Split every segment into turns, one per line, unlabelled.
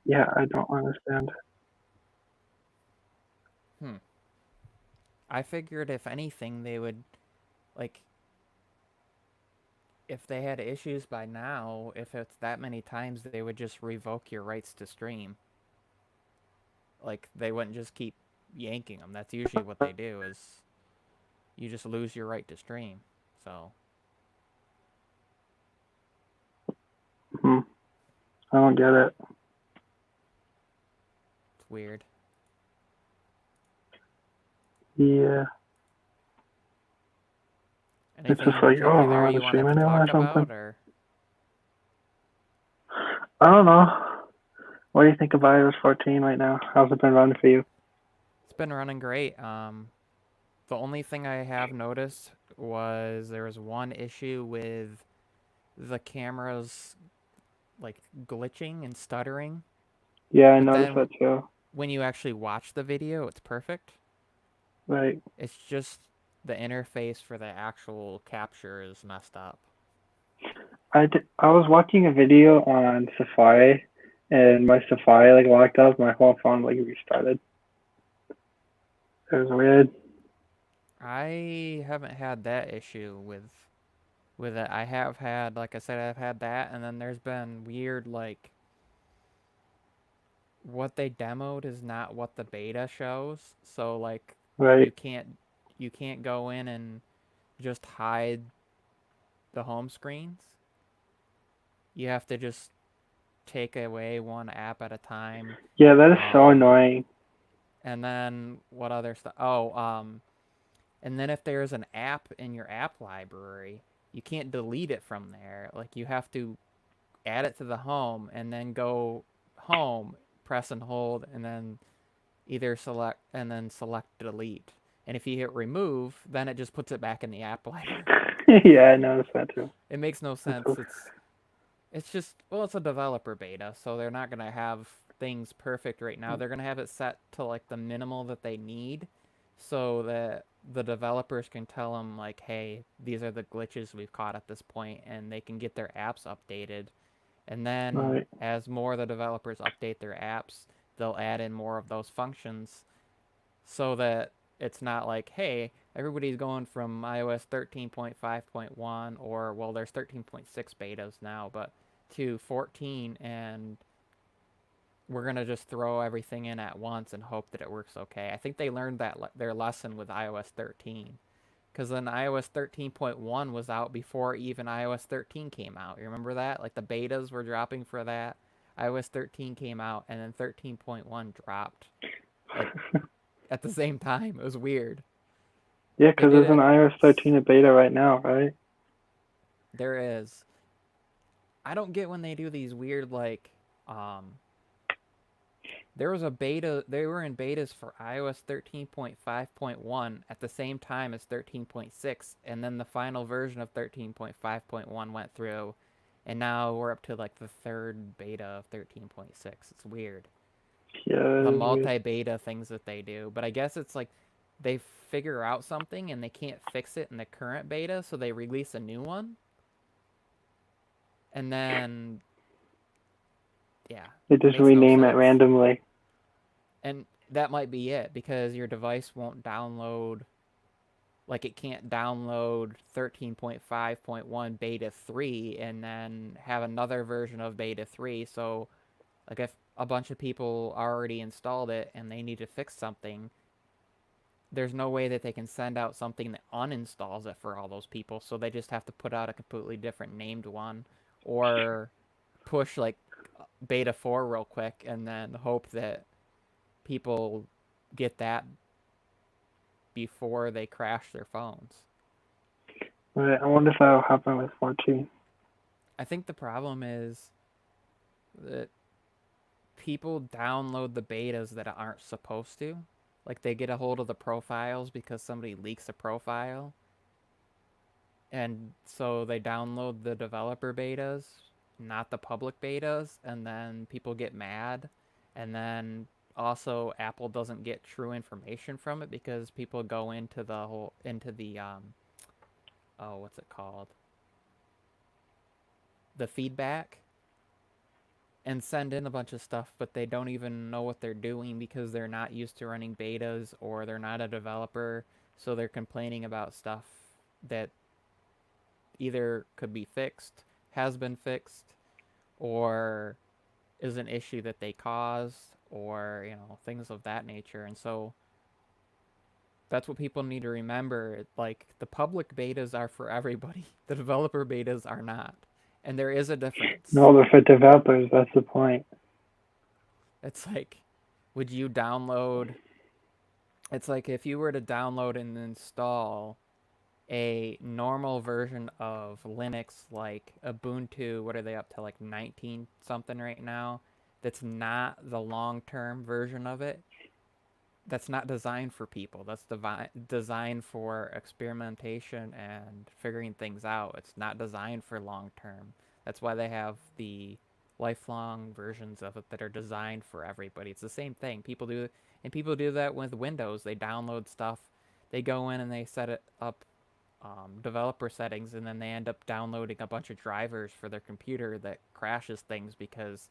Yeah, I don't understand.
Hmm. I figured if anything, they would, like, if they had issues by now, if it's that many times, they would just revoke your rights to stream. Like, they wouldn't just keep yanking them. That's usually what they do, is you just lose your right to stream. So,
Hmm. I don't get it.
it's weird.
Yeah, it's
Anything
just
in
like, oh, I'm
particular
not
you
allowed to stream
wanted to
anymore
talk
or something.
about, or?
I don't know. What do you think of iOS 14 right now? How's it been running for you?
It's been running great. The only thing I have noticed was there was one issue with the cameras like glitching and stuttering,
Yeah, I
but
noticed
then
that too.
when you actually watch the video, it's perfect.
Right.
It's just the interface for the actual capture is messed up.
I was watching a video on Safari, and my Safari like locked up. My whole phone like restarted. It was weird.
I haven't had that issue with it. I have had, like I said, I've had that, and then there's been weird like what they demoed is not what the beta shows. So like you
Right.
can't you can't go in and just hide the home screens. You have to just take away one app at a time.
Yeah, that is so
Um,
annoying.
and then what other stuff? Oh, and then if there's an app in your app library, you can't delete it from there. Like you have to add it to the home and then go home, press and hold, and then either select delete. And if you hit remove, then it just puts it back in the app library.
Yeah, I noticed that too.
It makes no
That's
sense.
so,
It's just, well, it's a developer beta, so they're not gonna have things perfect right now. They're gonna have it set to like the minimal that they need, so that the developers can tell them like, hey, these are the glitches we've caught at this point, and they can get their apps updated. And then
right.
as more of the developers update their apps, they'll add in more of those functions so that it's not like, hey, everybody's going from iOS 13.5.1 or, well, there's 13.6 betas now, but to 14, and we're going to just throw everything in at once and hope that it works okay. I think they learned that their lesson with iOS 13. Because then iOS 13.1 was out before even iOS 13 came out. You remember that? Like the betas were dropping for that. iOS 13 came out, and then 13.1 dropped like at the same time. It was weird.
Yeah,
They
because
did
there's an
it.
iOS 13 in beta right now, right?
There is. I don't get when they do these weird like. Um, there was a beta. They were in betas for iOS 13.5.1 at the same time as 13.6, and then the final version of 13.5.1 went through, and now we're up to like the third beta of 13.6. It's weird.
Yeah,
The
that is weird.
multi-beta things that they do, but I guess it's like they figure out something and they can't fix it in the current beta, so they release a new one, and then yeah,
They
it
just
makes no
rename it
sense.
randomly.
And that might be it because your device won't download, like it can't download 13.5.1 beta 3 and then have another version of beta 3. So like if a bunch of people already installed it and they need to fix something, there's no way that they can send out something that uninstalls it for all those people. So they just have to put out a completely different named one or push like beta 4 real quick and then hope that people get that before they crash their phones.
Right. I wonder if that'll happen with 14.
I think the problem is that people download the betas that aren't supposed to. Like they get a hold of the profiles because somebody leaks a profile. And so they download the developer betas, not the public betas, and then people get mad. And then also Apple doesn't get true information from it because people go into the oh, what's it called? The feedback and send in a bunch of stuff, but they don't even know what they're doing because they're not used to running betas or they're not a developer, so they're complaining about stuff that either could be fixed, has been fixed, or is an issue that they caused, or things of that nature. And so that's what people need to remember. Like, the public betas are for everybody. The developer betas are not. And there is a difference.
No, but for developers, that's the point.
It's like, would you download... It's like if you were to download and install a normal version of Linux, like Ubuntu, what are they up to, like 19 something right now, that's not the long-term version of it, that's not designed for people. That's designed for experimentation and figuring things out. It's not designed for long term. That's why they have the lifelong versions of it that are designed for everybody. It's the same thing. People do that with Windows. They download stuff. They go in and they set it up, developer settings, and then they end up downloading a bunch of drivers for their computer that crashes things because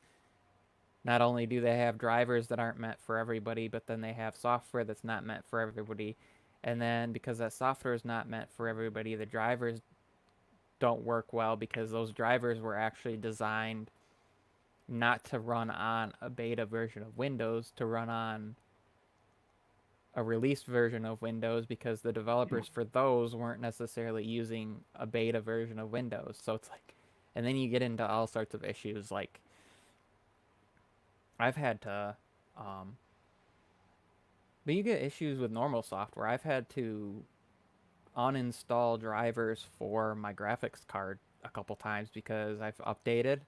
not only do they have drivers that aren't meant for everybody, but then they have software that's not meant for everybody. And then because that software is not meant for everybody, the drivers don't work well because those drivers were actually designed not to run on a beta version of Windows, to run on a released version of Windows, because the developers for those weren't necessarily using a beta version of Windows. So it's like, and then you get into all sorts of issues like, I've had to, but you get issues with normal software. I've had to uninstall drivers for my graphics card a couple times because I've updated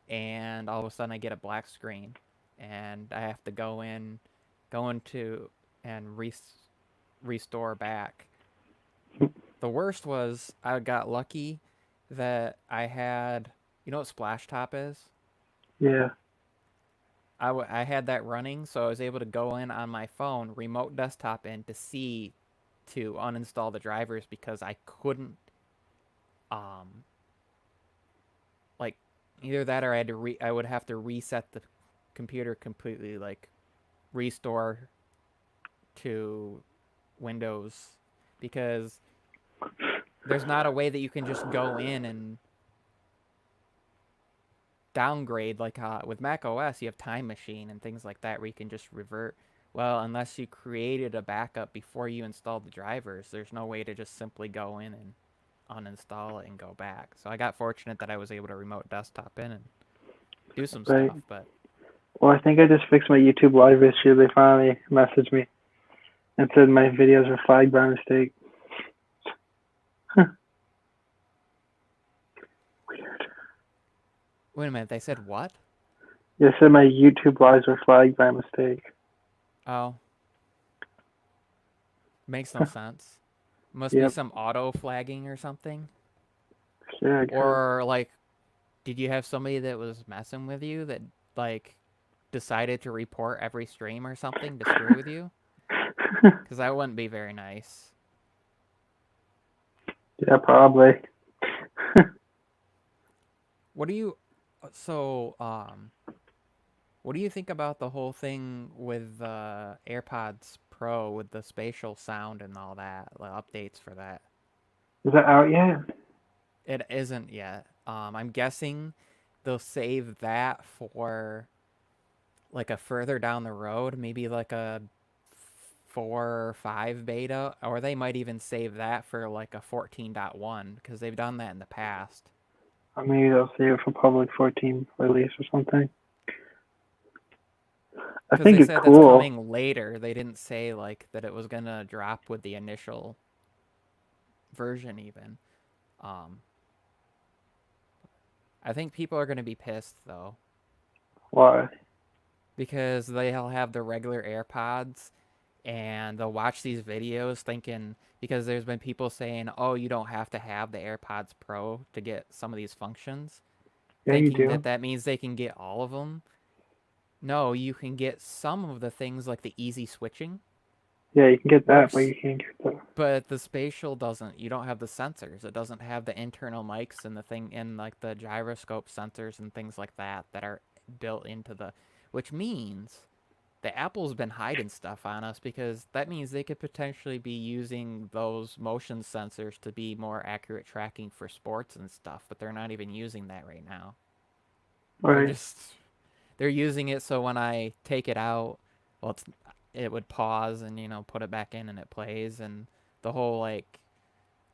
and all of a sudden I get a black screen and I have to go into and restore back. The worst was I got lucky that I had, you know what Splashtop is?
Yeah.
I had that running, so I was able to go in on my phone, remote desktop in to uninstall the drivers because I couldn't, like, either that or I would have to reset the computer completely, like restore to Windows, because there's not a way that you can just go in and downgrade, like with Mac OS you have Time Machine and things like that where you can just revert. Well, unless you created a backup before you installed the drivers, there's no way to just simply go in and uninstall it and go back. So I got fortunate that I was able to remote desktop in and do some
Right.
stuff. But
Well, I think I just fixed my YouTube live issue. They finally messaged me and said my videos were flagged by mistake. Weird.
wait a minute, they said what?
They said my YouTube lives were flagged by mistake.
Oh, makes no sense. Must be
Yep.
some auto flagging or something.
Yeah, I guess.
Or like, did you have somebody that was messing with you that like decided to report every stream or something to screw with you? Because that wouldn't be very nice.
Yeah, probably.
What do you what do you think about the whole thing with the AirPods Pro with the spatial sound and all that, the updates for that?
Is that out yet?
It isn't yet. I'm guessing they'll save that for like a further down the road, maybe like a 4 or 5 beta, or they might even save that for like a 14.1 because they've done that in the past.
Or maybe they'll save it for public 14 release or something. I
Because
think
they
it's
said that's
cool.
coming later. They didn't say like that it was gonna drop with the initial version even. I think people are gonna be pissed though,
Why?
because they'll have the regular AirPods and they'll watch these videos thinking, because there's been people saying, oh, you don't have to have the AirPods Pro to get some of these functions,
Yeah, you
thinking
do.
that that means they can get all of them. No, you can get some of the things like the easy switching,
Yeah, you can get that,
works,
but you can't get the.
but the spatial doesn't. You don't have the sensors. It doesn't have the internal mics and the thing, and like the gyroscope sensors and things like that that are built into the, which means the Apple's been hiding stuff on us, because that means they could potentially be using those motion sensors to be more accurate tracking for sports and stuff, but they're not even using that right now.
Right.
They're using it so when I take it out, well, it would pause and put it back in and it plays, and the whole like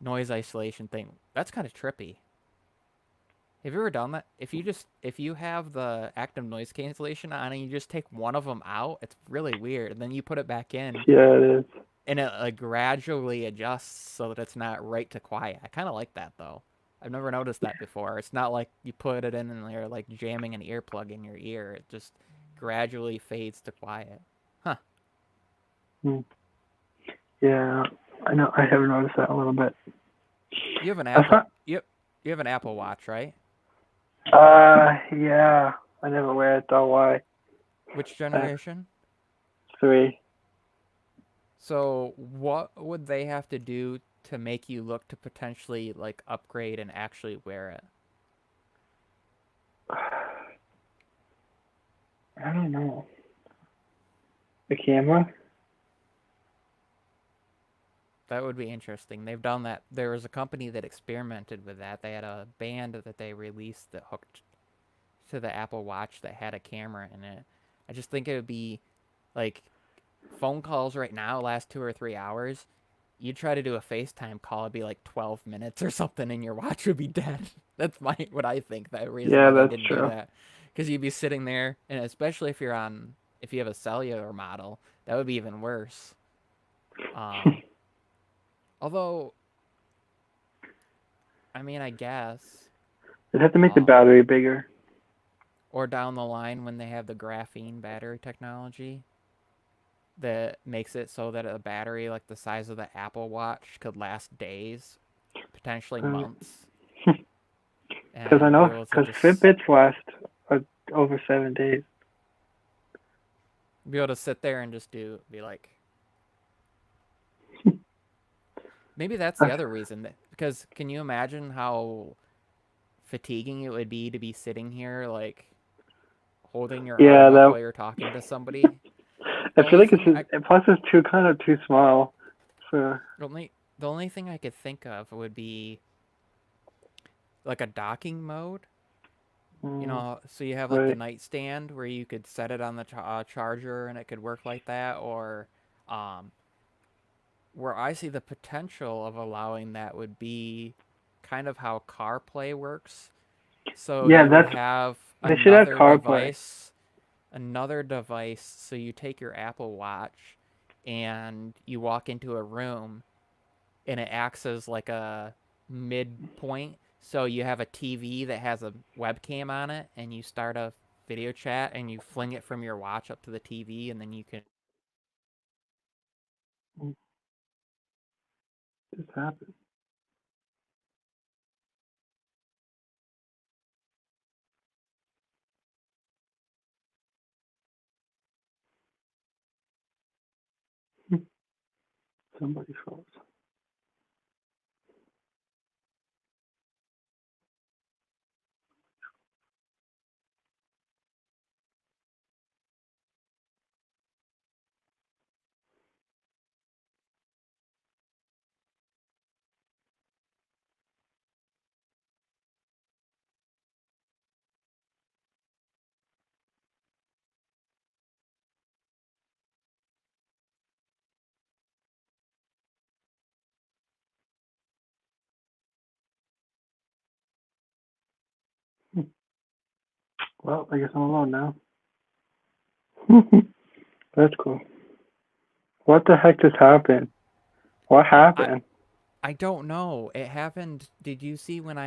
noise isolation thing. That's kind of trippy. Have you ever done that? If you have the active noise cancellation on and you just take one of them out, it's really weird. And then you put it back in,
Yeah, it is.
and it like gradually adjusts so that it's not right to quiet. I kind of like that though. I've never noticed that before. It's not like you put it in and you're like jamming an earplug in your ear. It just gradually fades to quiet. Huh.
Hmm. Yeah, I know. I have noticed that a little bit.
You have an
I
Apple.
thought,
You have an Apple Watch, right?
yeah, I never wear it though. Why?
Which
I have
generation?
3.
So what would they have to do to make you look to potentially like upgrade and actually wear it?
I don't know. The camera?
That would be interesting. They've done that. There was a company that experimented with that. They had a band that they released that hooked to the Apple Watch that had a camera in it. I just think it would be like phone calls right now last 2 or 3 hours. You try to do a FaceTime call, it'd be like 12 minutes or something, and your watch would be dead. That's what I think. That reason
Yeah,
why they
that's
didn't do
true.
that, because you'd be sitting there, and especially if if you have a cellular model, that would be even worse. Um, although, I mean, I guess,
They'd have to make the
um,
battery bigger.
or down the line when they have the graphene battery technology that makes it so that a battery like the size of the Apple Watch could last days, potentially
Because
months,
I
and be
know,
able to
because
just
Fitbits last uh, over 7 days.
be able to sit there and just be like, maybe that's the
That's,
other reason because can you imagine how fatiguing it would be to be sitting here like holding your
yeah,
arm up
that.
while you're talking to somebody?
I
The
feel
only
like
thing I
plus it's too small for.
the only thing I could think of would be like a docking mode.
Mm,
So you have like the
right.
nightstand where you could set it on the charger and it could work like that, or um, where I see the potential of allowing that would be kind of how CarPlay works. So
Yeah,
you would
that's.
have
They should add CarPlay.
another device. So you take your Apple Watch and you walk into a room and it acts as like a midpoint. So you have a TV that has a webcam on it, and you start a video chat, and you fling it from your watch up to the TV, and then you can.
Mm, this happened. Somebody froze. Well, I guess I'm alone now. That's cool. What the heck just happened? What
I
happened?
I don't know. It happened. Did you see when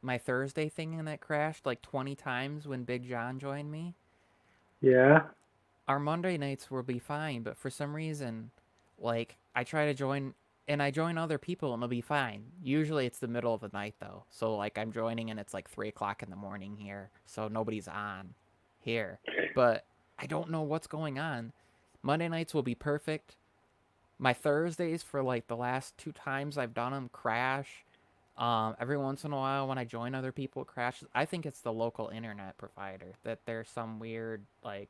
my Thursday thing and it crashed like 20 times when Big John joined me?
Yeah.
Our Monday nights will be fine, but for some reason, like I try to join and I join other people and it'll be fine. Usually it's the middle of the night though. So like I'm joining and it's like 3 o'clock in the morning here. So nobody's on here. But I don't know what's going on. Monday nights will be perfect. My Thursdays for like the last 2 times I've done them crash. Every once in a while when I join other people, it crashes. I think it's the local internet provider, that there's some weird, like,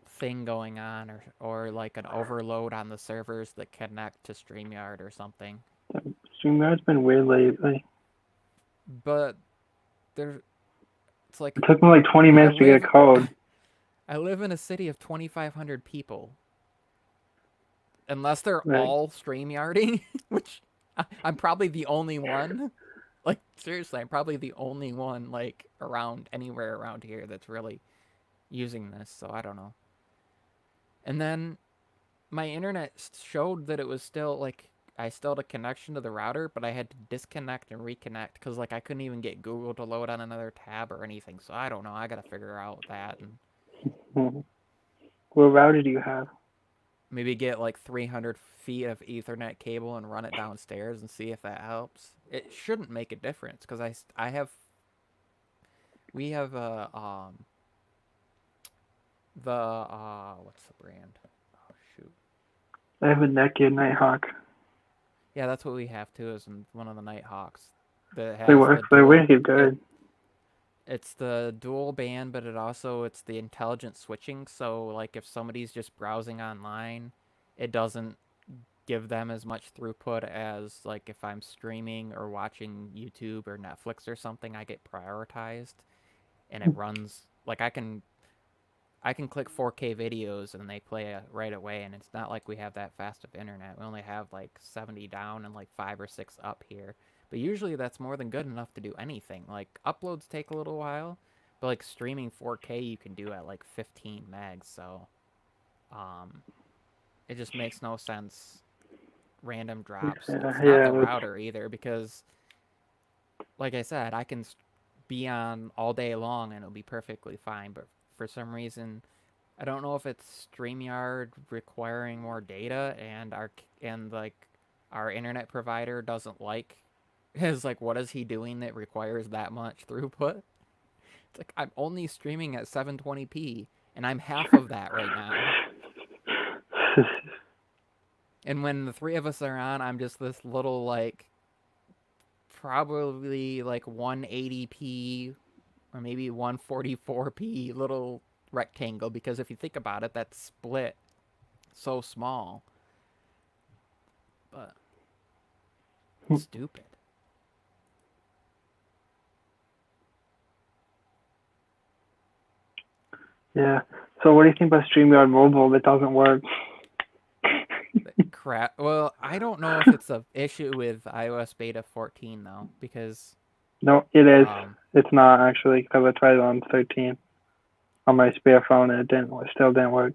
thing going on, or like an overload on the servers that connect to StreamYard or something.
StreamYard's been weird lately.
But there, it's like
It took me like 20
I
minutes to get a
live
code.
I live in a city of 2,500 people. Unless they're
Right.
all StreamYarding, which I'm probably the only one. Like, seriously, I'm probably the only one, like, around anywhere around here that's really using this, so I don't know. And then my internet showed that it was still, like, I still had a connection to the router, but I had to disconnect and reconnect because, like, I couldn't even get Google to load on another tab or anything, so I don't know. I gotta figure out that and
What router do you have?
maybe get, like, 300 feet of Ethernet cable and run it downstairs and see if that helps. It shouldn't make a difference because we have what's the brand? Oh shoot.
I have a Netgear Nighthawk.
Yeah, that's what we have too. Is one of the Nighthawks that
They
has
work.
the
They're
dual.
wicked good.
It's the dual band, but it's the intelligent switching. So like if somebody's just browsing online, it doesn't give them as much throughput as like if I'm streaming or watching YouTube or Netflix or something. I get prioritized, and it runs like I can click 4K videos and they play right away, and it's not like we have that fast of internet. We only have like 70 down and like 5 or 6 up here. But usually that's more than good enough to do anything. Like uploads take a little while, but like streaming 4K you can do at like 15 megs, so um it just makes no sense random drops. It's not
Yeah.
the router either because like I said, I can be on all day long and it'll be perfectly fine, but for some reason I don't know if it's StreamYard requiring more data and like our internet provider doesn't like is like what is he doing that requires that much throughput? It's like I'm only streaming at 720p and I'm half of that right now. And when the three of us are on, I'm just this little like probably like 180p or maybe 144p little rectangle because if you think about it, that's split so small. But stupid.
Yeah. So what do you think about StreamYard Mobile that doesn't work?
Crap. Well, I don't know if it's a issue with iOS beta 14 though, because
No, it is. It's not actually because I tried it on 13 on my spare phone and it still didn't work.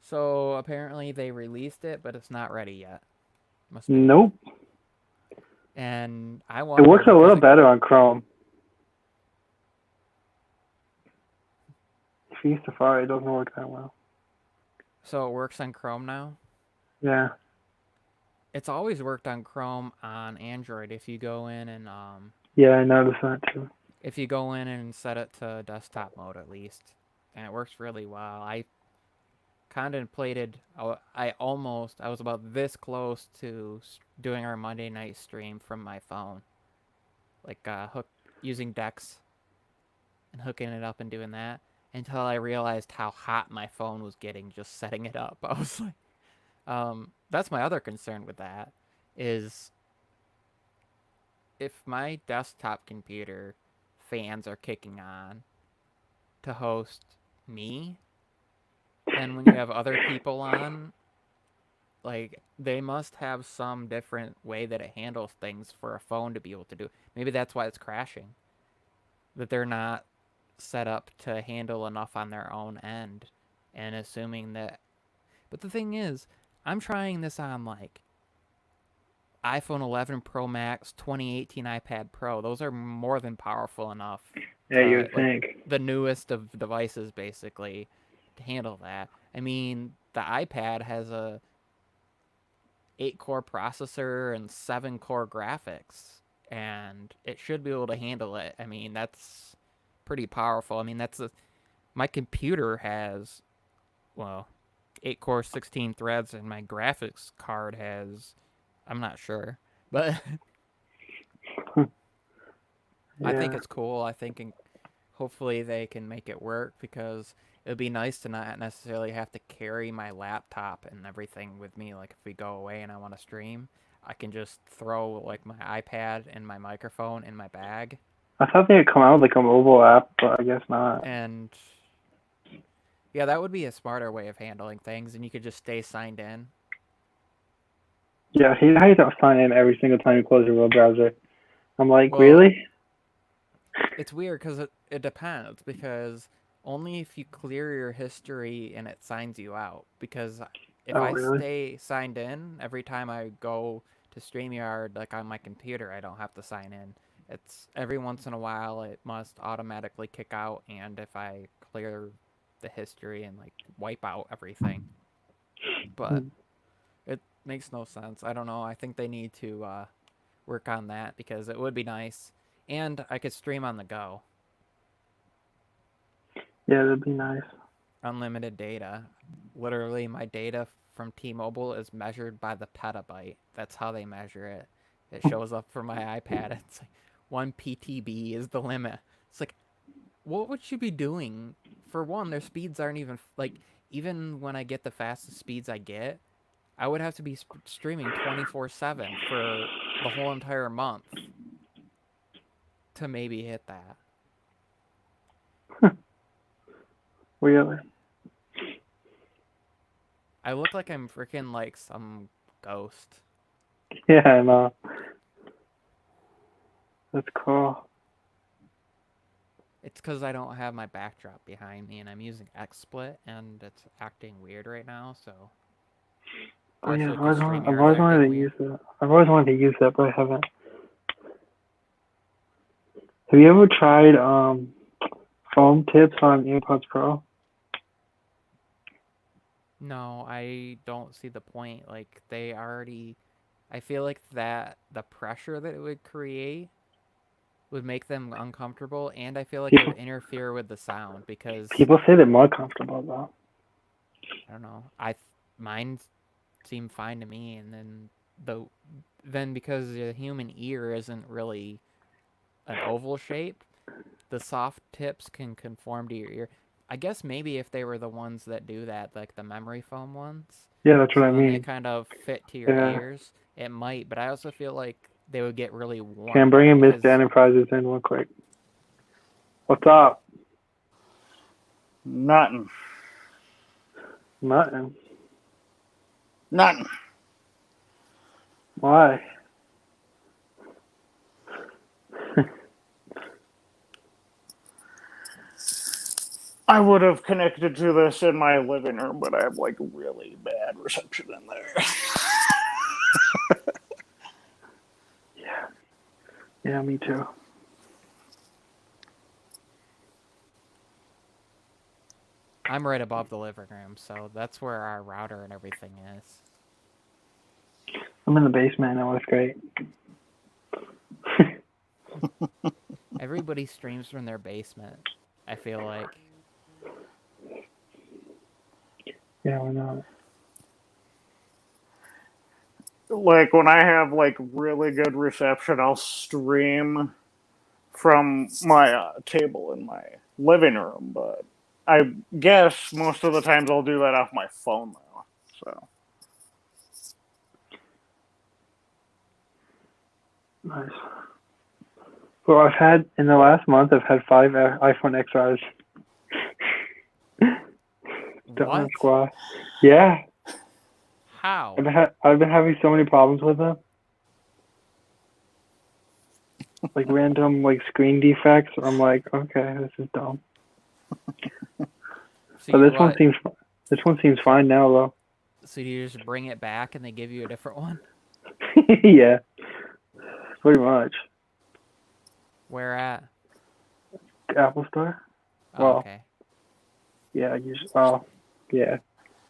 So apparently they released it, but it's not ready yet.
Nope.
And I
It
wonder.
works a little better on Chrome. If you use Safari, it doesn't work that well.
So it works on Chrome now?
Yeah.
It's always worked on Chrome on Android if you go in and
Yeah, I noticed that too.
if you go in and set it to desktop mode at least, and it works really well. I contemplated. I was about this close to doing our Monday night stream from my phone, like using Dex and hooking it up and doing that until I realized how hot my phone was getting just setting it up. I was like, that's my other concern with that is if my desktop computer fans are kicking on to host me, then when you have other people on, like they must have some different way that it handles things for a phone to be able to do. Maybe that's why it's crashing. That they're not set up to handle enough on their own end and assuming that. But the thing is, I'm trying this on like iPhone 11 Pro Max, 2018 iPad Pro. Those are more than powerful enough.
Yeah, you would think.
The newest of devices, basically, to handle that. I mean, the iPad has a 8-core processor and 7-core graphics, and it should be able to handle it. I mean, that's pretty powerful. I mean, my computer has, well, 8 core, 16 threads, and my graphics card has I'm not sure, but I think
Yeah.
it's cool. I think hopefully they can make it work because it would be nice to not necessarily have to carry my laptop and everything with me. Like if we go away and I want to stream, I can just throw like my iPad and my microphone in my bag,
I thought they had come out with like a mobile app, but I guess not.
and yeah, that would be a smarter way of handling things, and you could just stay signed in.
Yeah, I hate to sign in every single time you close your web browser. I'm like,
Well,
really?
it's weird because it depends because only if you clear your history and it signs you out. Because if
Oh,
I
really?
stay signed in every time I go to StreamYard, like on my computer, I don't have to sign in. It's every once in a while it must automatically kick out, and if I clear the history and like wipe out everything, but
Hmm.
it makes no sense. I don't know. I think they need to work on that because it would be nice, and I could stream on the go.
Yeah, that'd be nice.
Unlimited data. Literally, my data from T-Mobile is measured by the petabyte. That's how they measure it. It shows up for my iPad. It's like 1 PTB is the limit. It's like, what would you be doing? For one, their speeds aren't even like even when I get the fastest speeds I get, I would have to be streaming 24/7 for the whole entire month to maybe hit that.
Really?
I look like I'm freaking like some ghost.
Yeah, I know. That's cool.
It's because I don't have my backdrop behind me, and I'm using XSplit, and it's acting weird right now. So
Oh yeah,
partially because
I've
StreamYard's
always wanted
acting
to use
weird.
that. I've always wanted to use that, but I haven't. Have you ever tried foam tips on AirPods Pro?
No, I don't see the point. Like they already, I feel like that the pressure that it would create would make them uncomfortable, and I feel like it would
People
interfere with the sound because
people say they're more comfortable though.
I don't know. Mine seem fine to me, and the then because the human ear isn't really an oval shape, the soft tips can conform to your ear. I guess maybe if they were the ones that do that, like the memory foam ones,
Yeah, that's what I
so then they
mean.
kind of fit to your
Yeah.
ears, it might. But I also feel like they would get really
Okay, I'm
warm
bringing Mr.
because
Enterprises in real quick. What's up?
Nothing.
Nothing.
Nothing.
Why?
I would have connected to this in my living room, but I have like really bad reception in there.
Yeah. Yeah, me too.
I'm right above the living room, so that's where our router and everything is.
I'm in the basement now. It's great.
Everybody streams from their basement, I feel like.
Yeah, I know.
Like when I have like really good reception, I'll stream from my table in my living room, but I guess most of the times I'll do that off my phone though. So
Nice. Well, I've had in the last month. I've had 5 iPhone XRs. Don't
What?
know squaw. Yeah,
How?
I've been having so many problems with them. Like random like screen defects. I'm like, okay, this is dumb.
So
But
you
this one
what?
seems fine now though.
So you just bring it back and they give you a different one?
Yeah, pretty much.
Where at?
Apple Store.
Oh,
Well,
okay.
yeah, well, yeah,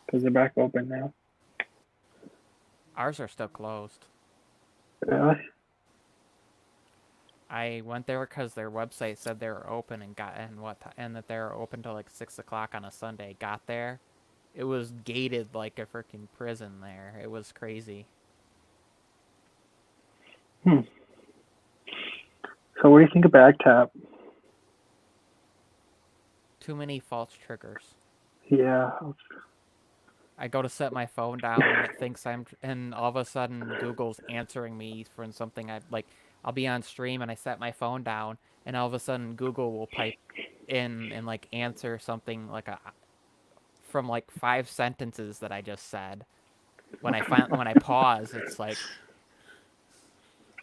because they're back open now.
Ours are still closed.
Really?
I went there because their website said they were open and and that they were open till like 6 o'clock on a Sunday. Got there, it was gated like a freaking prison there. It was crazy.
So what do you think of Backtap?
Too many false triggers.
Yeah.
I go to set my phone down and it thinks and all of a sudden Google's answering me for something I'll be on stream and I set my phone down and all of a sudden Google will pipe in and like answer something from like 5 sentences that I just said. When I pause, it's like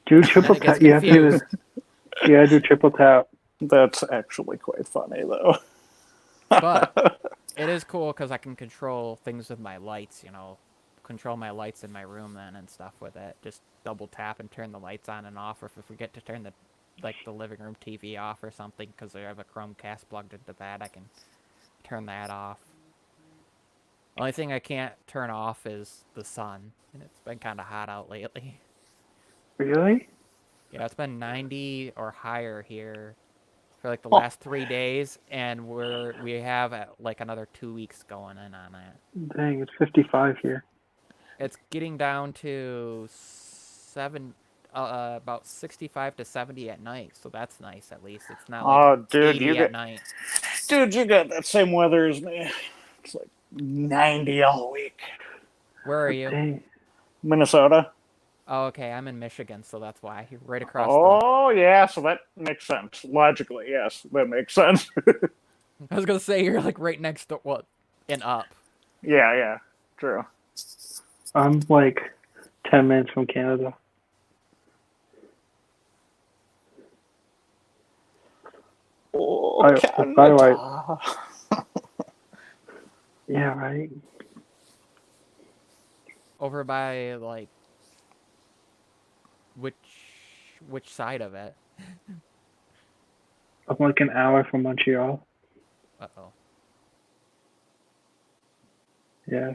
Do
and then
triple
it gets
tap. You have to do
confused.
this. You gotta do triple tap.
That's actually quite funny, though.
But it is cool because I can control things with my lights, control my lights in my room then and stuff with it. Just double tap and turn the lights on and off, or if I forget to turn the living room TV off or something because I have a Chromecast plugged into that, I can turn that off. Only thing I can't turn off is the sun, and it's been kind of hot out lately.
Really?
Yeah, it's been 90 or higher here for like the last 3 days, and we have like another 2 weeks going in on that.
Dang, it's 55 here.
It's getting down to about 65 to 70 at night, so that's nice at least. It's not like 80 at night.
Dude, you got that same weather as me. It's like 90 all week.
Where are you?
Dang.
Minnesota.
Oh, okay, I'm in Michigan, so that's why. You're right across
yeah, so that makes sense. Logically, yes, that makes sense.
I was gonna say, you're like right next to and up.
Yeah, true.
I'm like 10 minutes from Canada.
Oh,
Canada. By the way, yeah, right.
Over by like which side of it?
I'm like an hour from Montreal.
Uh-oh.
Yeah.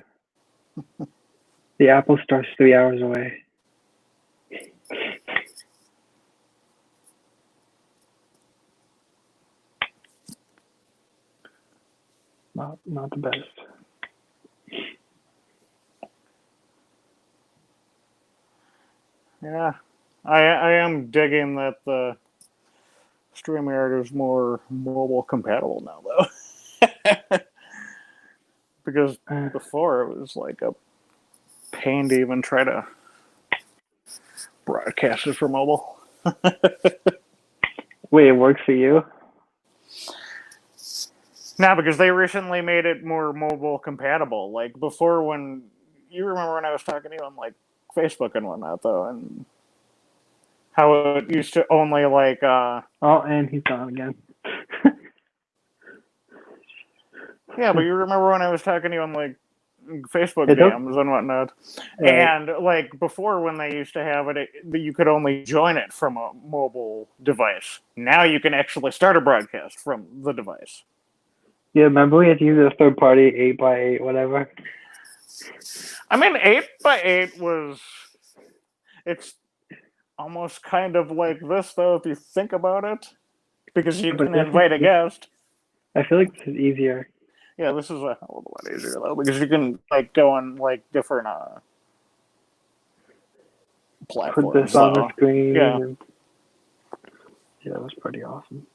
The Apple Store's 3 hours away. Not the best.
Yeah, I am digging that the StreamYard is more mobile compatible now, though. Because before it was like a pain to even try to broadcast it for mobile.
Wait, it works for you?
No, because they recently made it more mobile compatible. Like before, when you remember when I was talking to you on like Facebook and whatnot, though, and how it used to only like.
Oh, and he's gone again.
Yeah, but you remember when I was talking to you on like Facebook jams and whatnot, and like before when they used to have it, you could only join it from a mobile device. Now you can actually start a broadcast from the device.
Yeah, remember we had to use a third party 8x8, whatever.
I mean, 8x8 it's almost kind of like this, though, if you think about it, because you can invite a guest.
I feel like this is easier.
Yeah, this is a hell of a lot easier, though, because you can like go on like different platforms.
Put this on the screen.
Yeah.
Yeah, it was pretty awesome.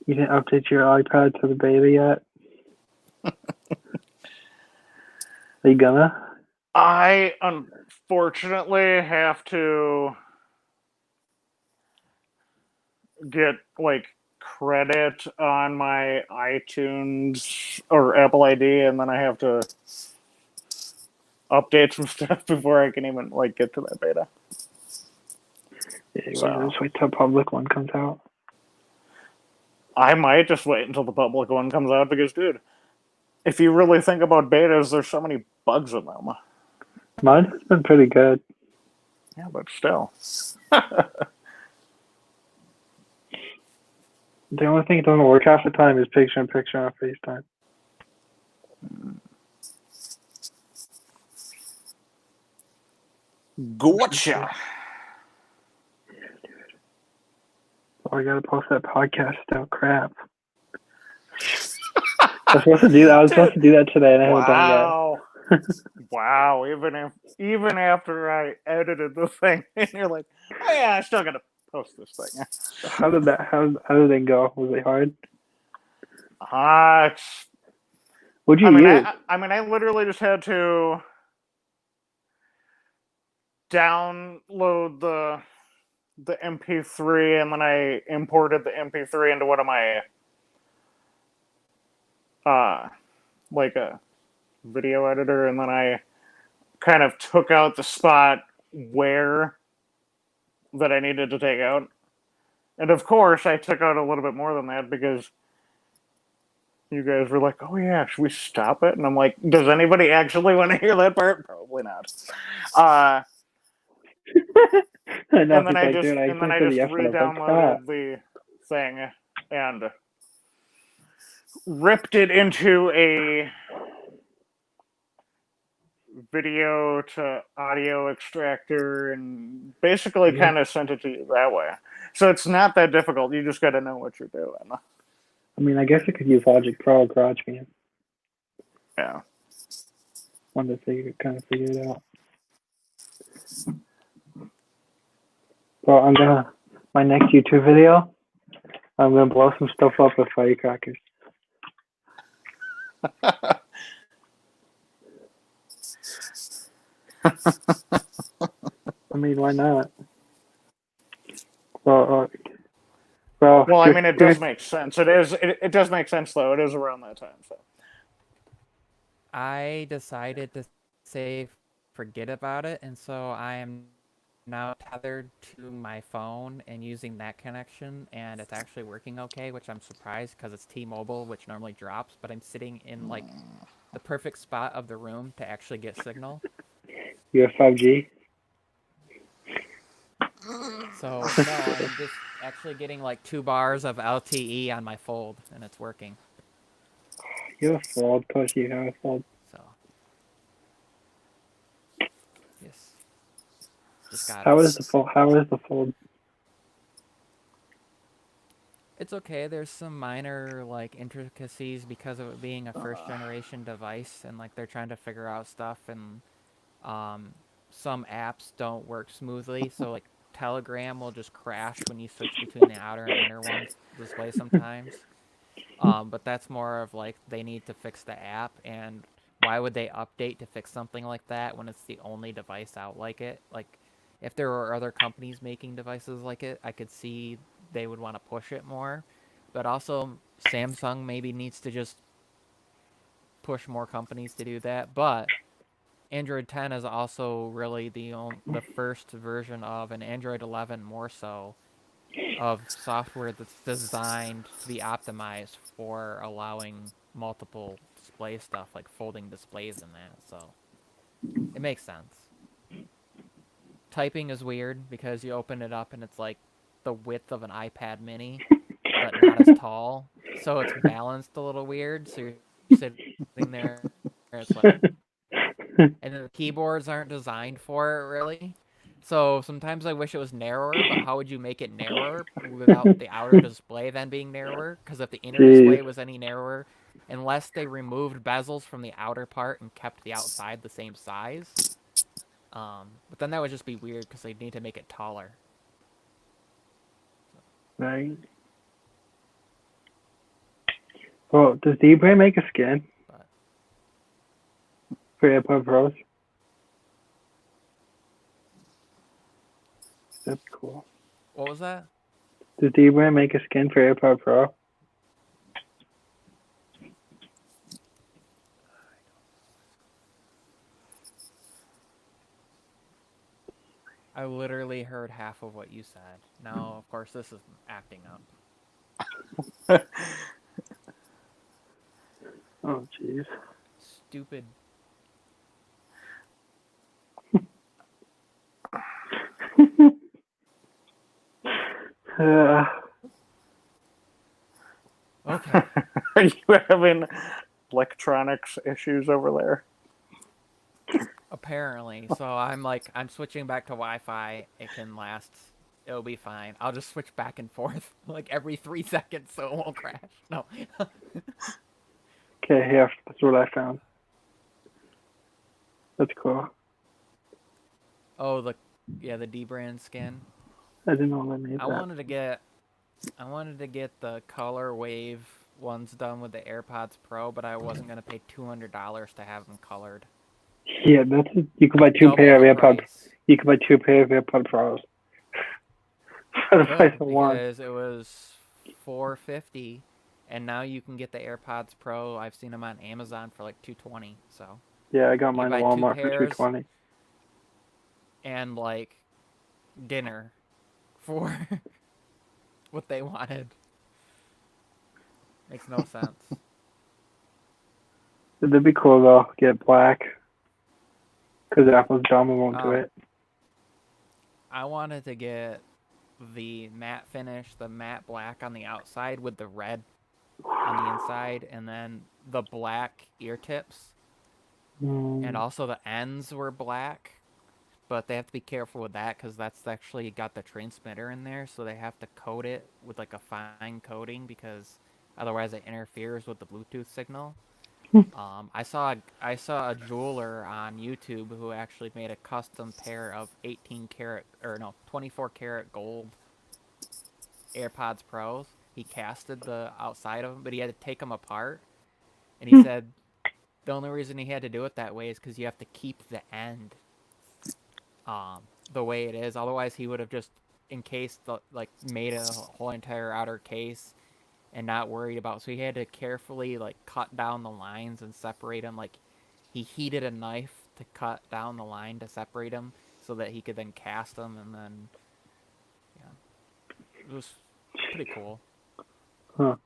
You didn't update your iPad to the beta yet? Are you gonna?
I unfortunately have to get like credit on my iTunes or Apple ID, and then I have to update some stuff before I can even like get to that beta.
Yeah, just wait till public one comes out.
I might just wait until the public one comes out because, dude, if you really think about betas, there's so many bugs in them.
Mine has been pretty good.
Yeah, but still.
The only thing that doesn't work half the time is picture-in-picture on FaceTime.
Gotcha.
Yeah, dude. Oh, I gotta post that podcast out. Crap. I was supposed to do that. I was supposed to do that today, and I haven't done it
Wow, even after I edited the thing, and you're like, oh yeah, I still gotta post this thing.
How did it go? Was it hard?
It's,
What'd you
I mean,
use?
I literally just had to download the MP3, and then I imported the MP3 into one of my like a video editor, and then I kind of took out the spot where that I needed to take out. And of course, I took out a little bit more than that because you guys were like, "Oh yeah, should we stop it?" And I'm like, "Does anybody actually want to hear that part? Probably not."
I know
And then
he's
I
like,
just
dude, I
and then
think
I
for
just
the F1, I was like, stop.
re-downloaded the thing and ripped it into a video to audio extractor and basically kind of sent it to you that way. So it's not that difficult. You just got to know what you're doing.
I mean, I guess I could use Logic Pro or GarageBand.
Yeah.
Wanted to kind of figure it out. Well, my next YouTube video, I'm gonna blow some stuff up with firecrackers. I mean, why not? Well,
I mean, it does make sense. It does make sense though. It is around that time. So
I decided to say forget about it, and so I am now tethered to my phone and using that connection, and it's actually working okay, which I'm surprised because it's T-Mobile, which normally drops, but I'm sitting in like the perfect spot of the room to actually get signal.
You have 5G?
So no, I'm just actually getting like 2 bars of LTE on my Fold, and it's working.
You have a Fold, push. You have a Fold.
So yes, just got
How
it.
is the Fold? How is the Fold?
It's okay. There's some minor like intricacies because of it being a first generation device, and like they're trying to figure out stuff, and some apps don't work smoothly. So like Telegram will just crash when you switch between the outer and inner ones display sometimes. But that's more of like they need to fix the app, and why would they update to fix something like that when it's the only device out like it? Like if there were other companies making devices like it, I could see they would want to push it more. But also Samsung maybe needs to just push more companies to do that. But Android 10 is also really the first version of, an Android 11 more so, of software that's designed to be optimized for allowing multiple display stuff, like folding displays in that. So it makes sense. Typing is weird because you open it up and it's like the width of an iPad mini, but not as tall. So it's balanced a little weird. So you're sitting there, and it's like, and then the keyboards aren't designed for it really. So sometimes I wish it was narrower, but how would you make it narrower without the outer display then being narrower? Because if the inner display was any narrower, unless they removed bezels from the outer part and kept the outside the same size, but then that would just be weird because they'd need to make it taller.
Right. Well, does Zebra make a skin
But
for AirPod Pros? That's cool.
what was that?
Does Zebra make a skin for AirPod Pro?
I literally heard half of what you said. Now, of course, this is acting up.
Oh, jeez.
Stupid. Okay.
are you having electronics issues over there?
Apparently. So I'm switching back to Wi-Fi. It can last. It'll be fine. I'll just switch back and forth like every 3 seconds so it won't crash. No.
Okay, here, that's what I found. That's cool.
Oh, the D-brand skin.
I didn't know they made
I
that.
wanted to get the color wave ones done with the AirPods Pro, but I wasn't gonna pay $200 to have them colored.
Yeah, you could buy two
Double
pair of
the
AirPods.
price.
You could buy two pair of AirPod Pros for the price
Good,
of one.
because it was $450, and now you can get the AirPods Pro. I've seen them on Amazon for like $220. So
Yeah, I got
you can
mine at
buy two
Walmart for
pairs
$220.
and like dinner for what they wanted. Makes no sense.
It'd be cool though. Get black, because Apple's dumb and won't do
Um,
it.
I wanted to get the matte finish, the matte black on the outside with the red on the inside, and then the black ear tips, and also the ends were black. But they have to be careful with that because that's actually got the transmitter in there, so they have to coat it with like a fine coating because otherwise it interferes with the Bluetooth signal. I saw a jeweler on YouTube who actually made a custom pair of 18 karat or no 24 karat gold AirPods Pros. He casted the outside of them, but he had to take them apart, and he said the only reason he had to do it that way is because you have to keep the end the way it is. Otherwise, he would have just encased made a whole entire outer case and not worried about. So he had to carefully like cut down the lines and separate them. Like he heated a knife to cut down the line to separate them so that he could then cast them, and then it was pretty cool.
Huh.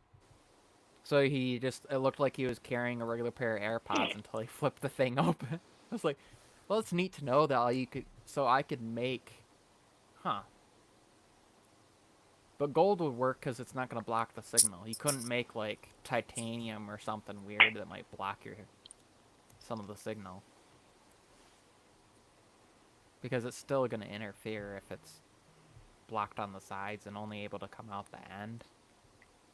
So it looked like he was carrying a regular pair of AirPods until he flipped the thing open. I was like, well, it's neat to know that I could make, But gold would work because it's not going to block the signal. You couldn't make like titanium or something weird that might block some of the signal. Because it's still going to interfere if it's blocked on the sides and only able to come out the end.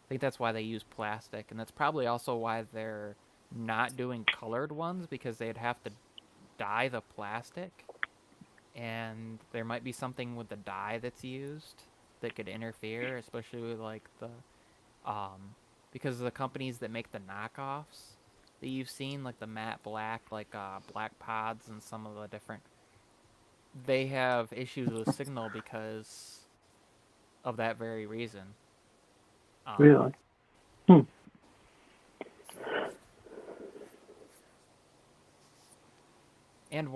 I think that's why they use plastic, and that's probably also why they're not doing colored ones, because they'd have to dye the plastic, and there might be something with the dye that's used that could interfere, especially with like because of the companies that make the knockoffs that you've seen, like the matte black, like Black Pods and some of the different, they have issues with signal because of that very reason.
Really?
And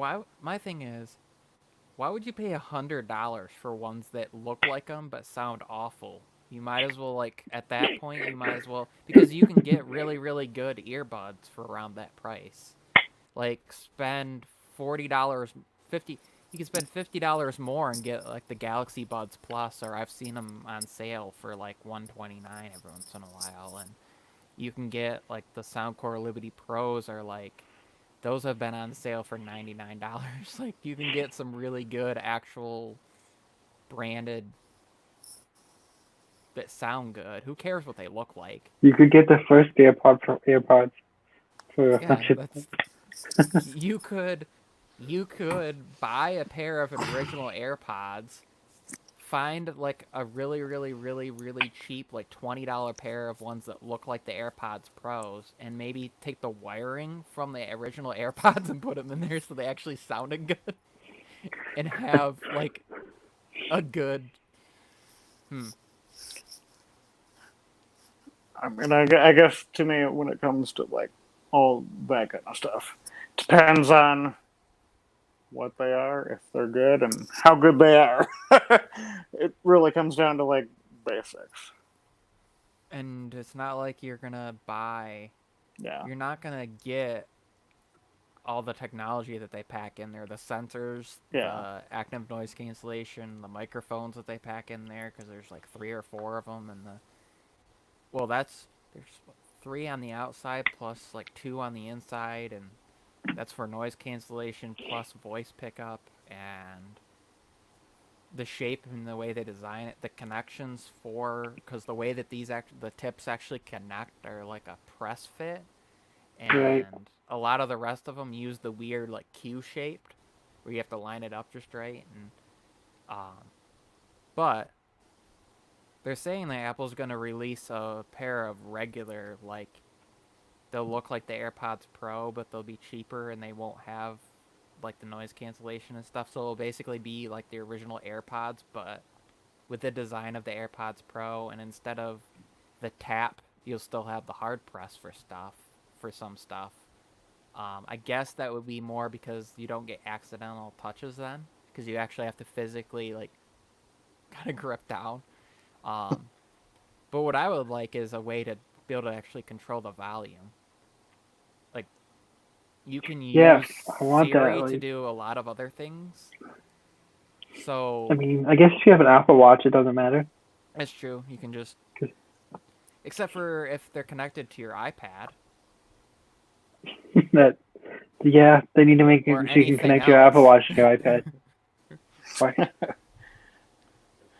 my thing is, why would you pay $100 for ones that look like them but sound awful? You might as well, like, at that point, because you can get really, really good earbuds for around that price. Like, spend $40, you can spend $50 more and get, like, the Galaxy Buds Plus, or I've seen them on sale for, like, $129 every once in a while, and you can get, like, the Soundcore Liberty Pros are, like, those have been on sale for $99. Like, you can get some really good actual branded that sound good. Who cares what they look like?
You could get the first AirPods for
Yeah,
$100.
you could buy a pair of original AirPods, find like a really, really, really, really cheap, like $20 pair of ones that look like the AirPods Pros, and maybe take the wiring from the original AirPods and put them in there so they actually sounded good, and have like a good.
I mean, I guess to me, when it comes to like all that kind of stuff, depends on what they are, if they're good, and how good they are. It really comes down to like basics.
And it's not like you're gonna buy.
Yeah.
You're not gonna get all the technology that they pack in there, the sensors,
Yeah.
the active noise cancellation, the microphones that they pack in there, because there's like 3 or 4 of them, and there's 3 on the outside plus like 2 on the inside, and that's for noise cancellation plus voice pickup, and the shape and the way they design it, the connections because the way that the tips actually connect are like a press fit, and
Right.
a lot of the rest of them use the weird like Q-shaped, where you have to line it up just right. And but they're saying that Apple's gonna release a pair of regular like they'll look like the AirPods Pro, but they'll be cheaper and they won't have like the noise cancellation and stuff. So it'll basically be like the original AirPods, but with the design of the AirPods Pro, and instead of the tap, you'll still have the hard press for some stuff. I guess that would be more because you don't get accidental touches then, because you actually have to physically like kind of grip down. Um, but what I would like is a way to be able to actually control the volume. Like you can
Yeah,
use
I want that.
Siri to
Like,
do a lot of other things.
I
So
mean, I guess if you have an Apple Watch, it doesn't matter.
that's true. You can just,
'Cause-
except for if they're connected to your iPad
that, yeah, they need to make
or
it so you can
anything
connect your Apple
else.
Watch to your iPad. Why?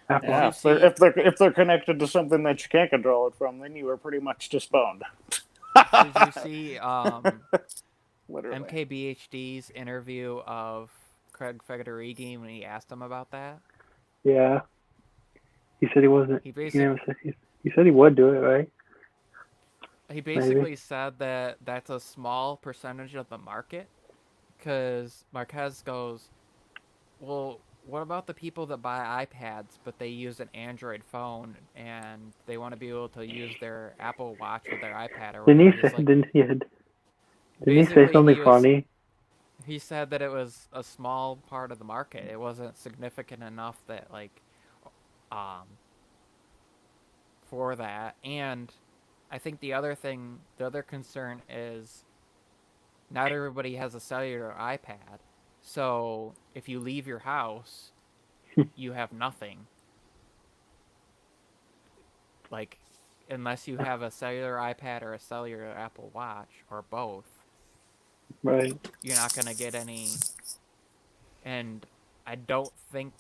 Apple.
Yeah,
Did you
if they're connected to something that you can't control it from, then you are pretty much disboned.
Did you see
Literally.
MKBHD's interview of Craig Federighi when he asked him about that?
Yeah. He said he wasn't.
He
He
basically
never said. He said he would do it, right?
said that that's a small percentage of the market, because Marquez goes, well, what about the people that buy iPads but they use an Android phone and they want to be able to use their Apple Watch with their iPad or
Didn't
whatever?
he
He's
say?
like,
Didn't he? Didn't he say
basically
something funny?
he said that it was a small part of the market. It wasn't significant enough that like for that. And I think the other concern is not everybody has a cellular iPad. So if you leave your house, you have nothing. Like, unless you have a cellular iPad or a cellular Apple Watch or both,
Right.
you're not going to get any. And I don't think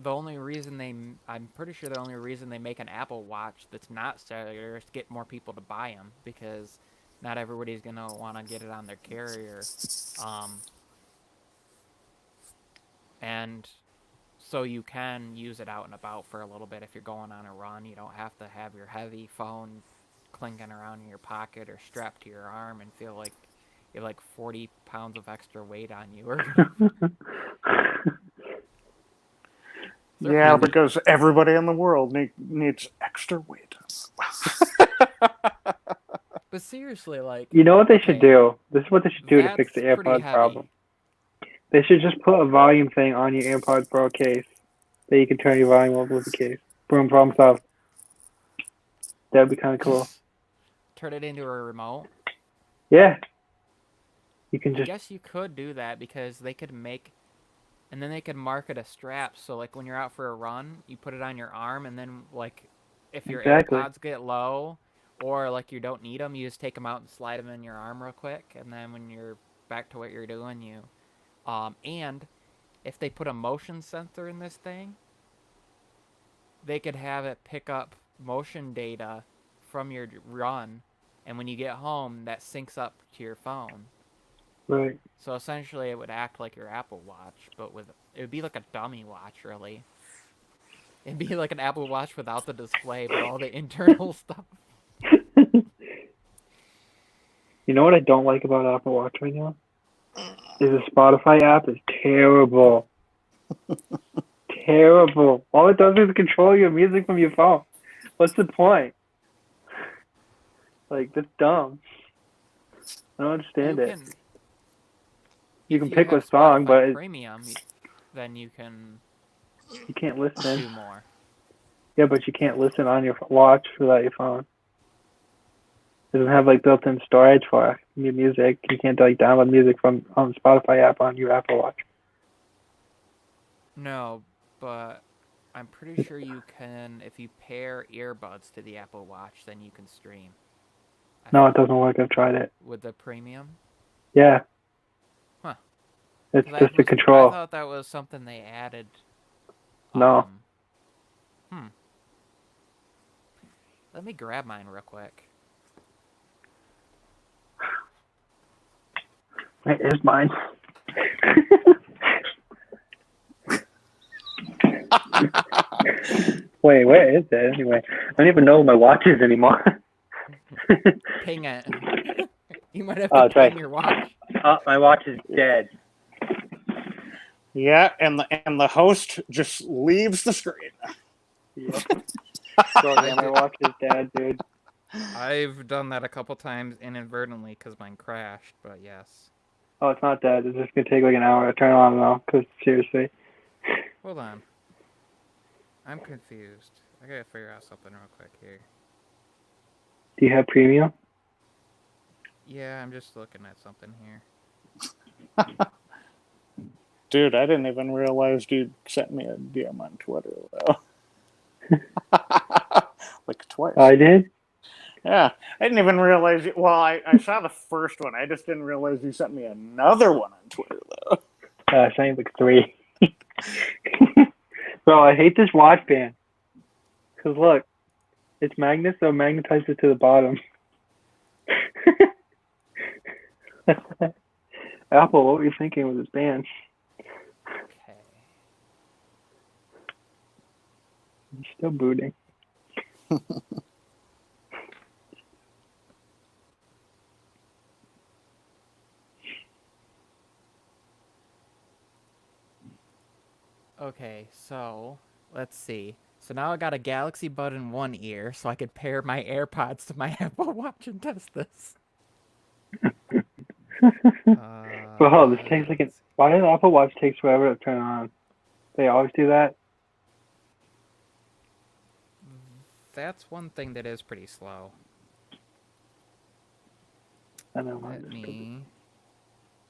I'm pretty sure the only reason they make an Apple Watch that's not cellular is to get more people to buy them, because not everybody's going to want to get it on their carrier. And so you can use it out and about for a little bit if you're going on a run. You don't have to have your heavy phone clinking around in your pocket or strapped to your arm and feel like you have like 40 pounds of extra weight on you.
Yeah, because everybody in the world needs extra weight.
But seriously, like,
You know what they should
okay,
do? This is what they should do to fix the
that's pretty
AirPods
heavy.
problem. They should just put a volume thing on your AirPods Pro case that you can turn your volume over with the case. Boom, problem solved. That'd be kind of cool.
Turn it into a remote.
Yeah. You can
I
just.
guess you could do that, because they could make, and then they could market a strap. So like when you're out for a run, you put it on your arm, and then like if your
Exactly.
AirPods get low, or like you don't need them, you just take them out and slide them in your arm real quick, and then when you're back to what you're doing, you and if they put a motion sensor in this thing, they could have it pick up motion data from your run, and when you get home, that syncs up to your phone.
Right.
So essentially, it would act like your Apple Watch, but it would be like a dummy watch, really. It'd be like an Apple Watch without the display, but all the internal stuff.
You know what I don't like about Apple Watch right now? Is the Spotify app is terrible. Terrible. All it does is control your music from your phone. What's the point? Like, that's dumb. I don't understand it. You can pick
have
a song,
Spotify
but
Premium, then you can
you can't
do
listen.
more.
Yeah, but you can't listen on your watch without your phone. It doesn't have like built-in storage for your music. You can't like download music from Spotify app on your Apple Watch.
No, but I'm pretty sure you can, if you pair earbuds to the Apple Watch, then you can stream.
No, it doesn't work. I've tried it.
With the Premium?
Yeah.
Huh.
It's just the control.
I thought that was something they added.
No.
Let me grab mine real quick.
Wait, here's mine. Wait, where is it anyway? I don't even know where my watch is anymore.
Ping it. You might have
Oh,
to
it's
ping
right.
your watch.
Oh, my watch is dead.
Yeah, and the host just leaves the screen.
Yep. So yeah, my watch is dead, dude.
I've done that a couple times inadvertently because mine crashed, but yes.
Oh, it's not dead. It's just gonna take like an hour to turn on now. Cause seriously.
Hold on. I'm confused. I gotta figure out something real quick here.
Do you have premium?
Yeah, I'm just looking at something here.
Dude, I didn't even realize you sent me a DM on Twitter, though. Like twice.
I did.
Yeah, I didn't even realize. Well, I saw the first one. I just didn't realize you sent me another one on Twitter, though.
I sent like 3. Bro, I hate this watch band. Cause look, it's magnets, so it magnetizes it to the bottom. Apple, what were you thinking with this band?
Okay.
I'm still booting.
Okay, so let's see. So now I got a Galaxy Bud in one ear, so I could pair my AirPods to my Apple Watch and test this.
Bro, this takes like why does Apple Watch take forever to turn on? They always do that.
That's one thing that is pretty slow.
I know.
Let me.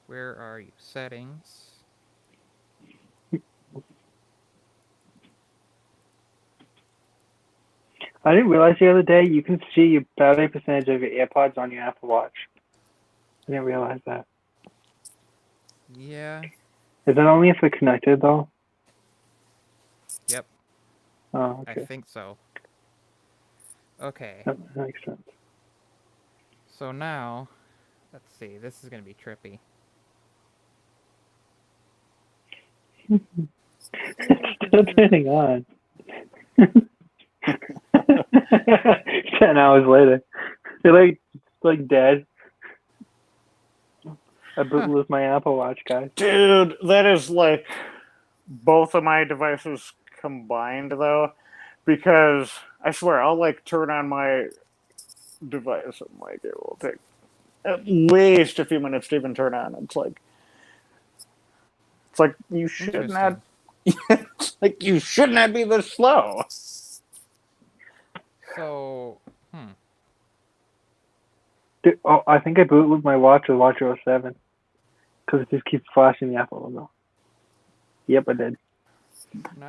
Where are you? Settings.
I didn't realize the other day you can see your battery percentage of your AirPods on your Apple Watch. I didn't realize that.
Yeah.
Is that only if they're connected though?
Yep.
Oh, okay.
I think so. Okay.
That makes sense.
So now, let's see. This is gonna be trippy.
Still turning on. 10 hours later. They're like dead. I bootless my Apple Watch, guys.
Dude, that is like both of my devices combined, though, because I swear I'll like turn on my device and like it will take at least a few minutes to even turn on. It's like you should not. It's like you should not be this slow.
So,
Dude, oh, I think I bootlooped my watch with WatchOS 7 because it just keeps flashing the Apple logo. Yep, I did.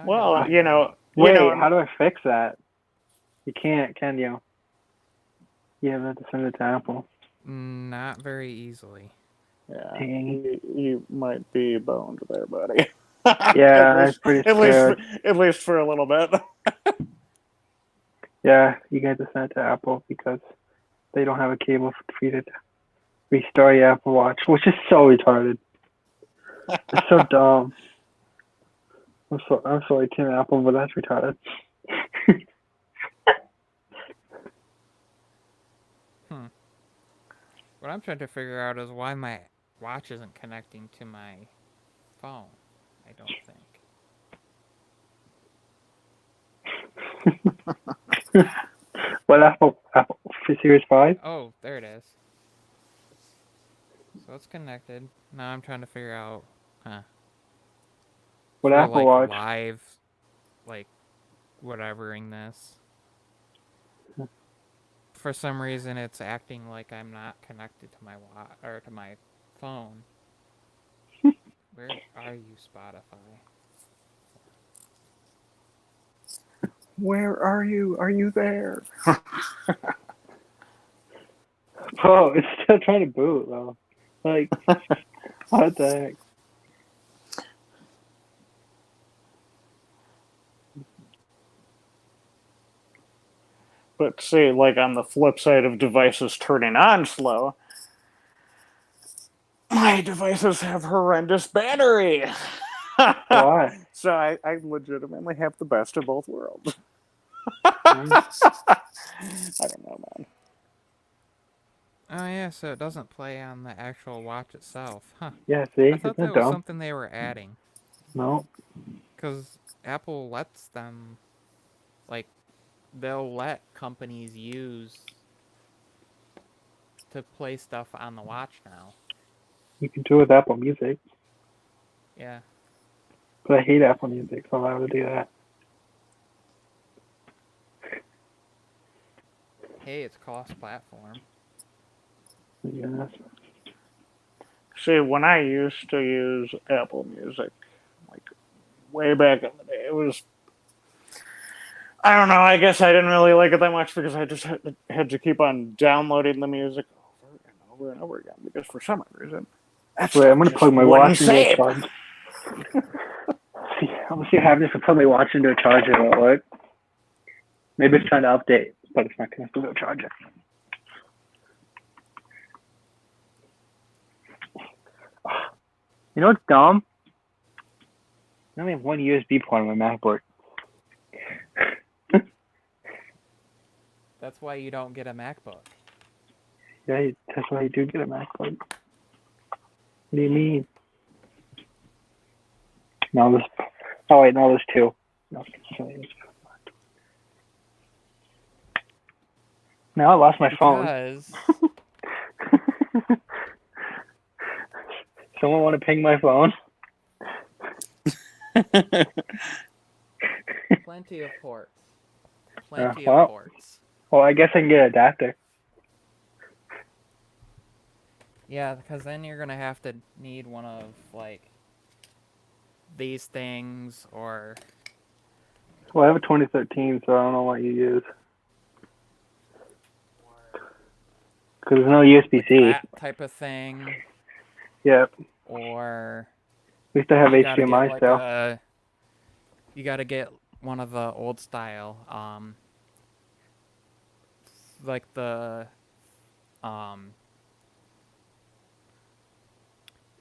Well, you know.
Wait, how do I fix that? You can't, can you? You have to send it to Apple.
not very easily.
Yeah,
Dang.
you might be boned there, buddy.
Yeah, that's pretty scared.
At least for a little bit.
Yeah, you got to send it to Apple because they don't have a cable for you to restore your Apple Watch, which is so retarded. It's so dumb. I'm sorry, Team Apple, but that's retarded.
What I'm trying to figure out is why my watch isn't connecting to my phone. I don't think.
What Apple Series 5?
Oh, there it is. So it's connected. Now I'm trying to figure out,
What
for,
Apple Watch?
Live, whatevering this. For some reason, it's acting like I'm not connected to my or to my phone. Where are you, Spotify?
Where are you? Are you there?
Oh, it's still trying to boot though. Like, what the heck?
But see, like on the flip side of devices turning on slow, my devices have horrendous battery.
Why?
So I legitimately have the best of both worlds.
Nice.
I don't know, man.
Oh yeah, so it doesn't play on the actual watch itself, huh?
Yeah, see?
I thought
Isn't
that
it
was
dumb?
something they were adding,
No.
because Apple lets them, like, they'll let companies use to play stuff on the watch now.
You can do it with Apple Music.
Yeah.
But I hate Apple Music, so I'm not going to do that.
Hey, it's cross-platform.
Yeah.
See, when I used to use Apple Music, like way back in the day, it was. I don't know. I guess I didn't really like it that much because I just had to keep on downloading the music over and over and over again because for some reason, that's
Wait, I'm going to plug my watch into a
save.
charge. I'm going to see what happens if I plug my watch into a charger. Will it work? Maybe it's trying to update, but it's not connected to a charger. You know what's dumb? I only have one USB port on my MacBook.
That's why you don't get a MacBook.
Yeah, that's why you do get a MacBook. What do you mean? No, there's. Oh wait, no, there's two. No, now I lost my phone.
Because
Someone want to ping my phone?
plenty of ports. Plenty
well.
of ports.
Well, I guess I can get an adapter.
Yeah, because then you're gonna have to need one of, like, these things, or...
Well, I have a 2013, so I don't know what you use. Because there's no USB-C.
that type of thing,
Yep.
or...
At least I have
you gotta
HDMI
get, like,
still.
you gotta get one of the old style, like the,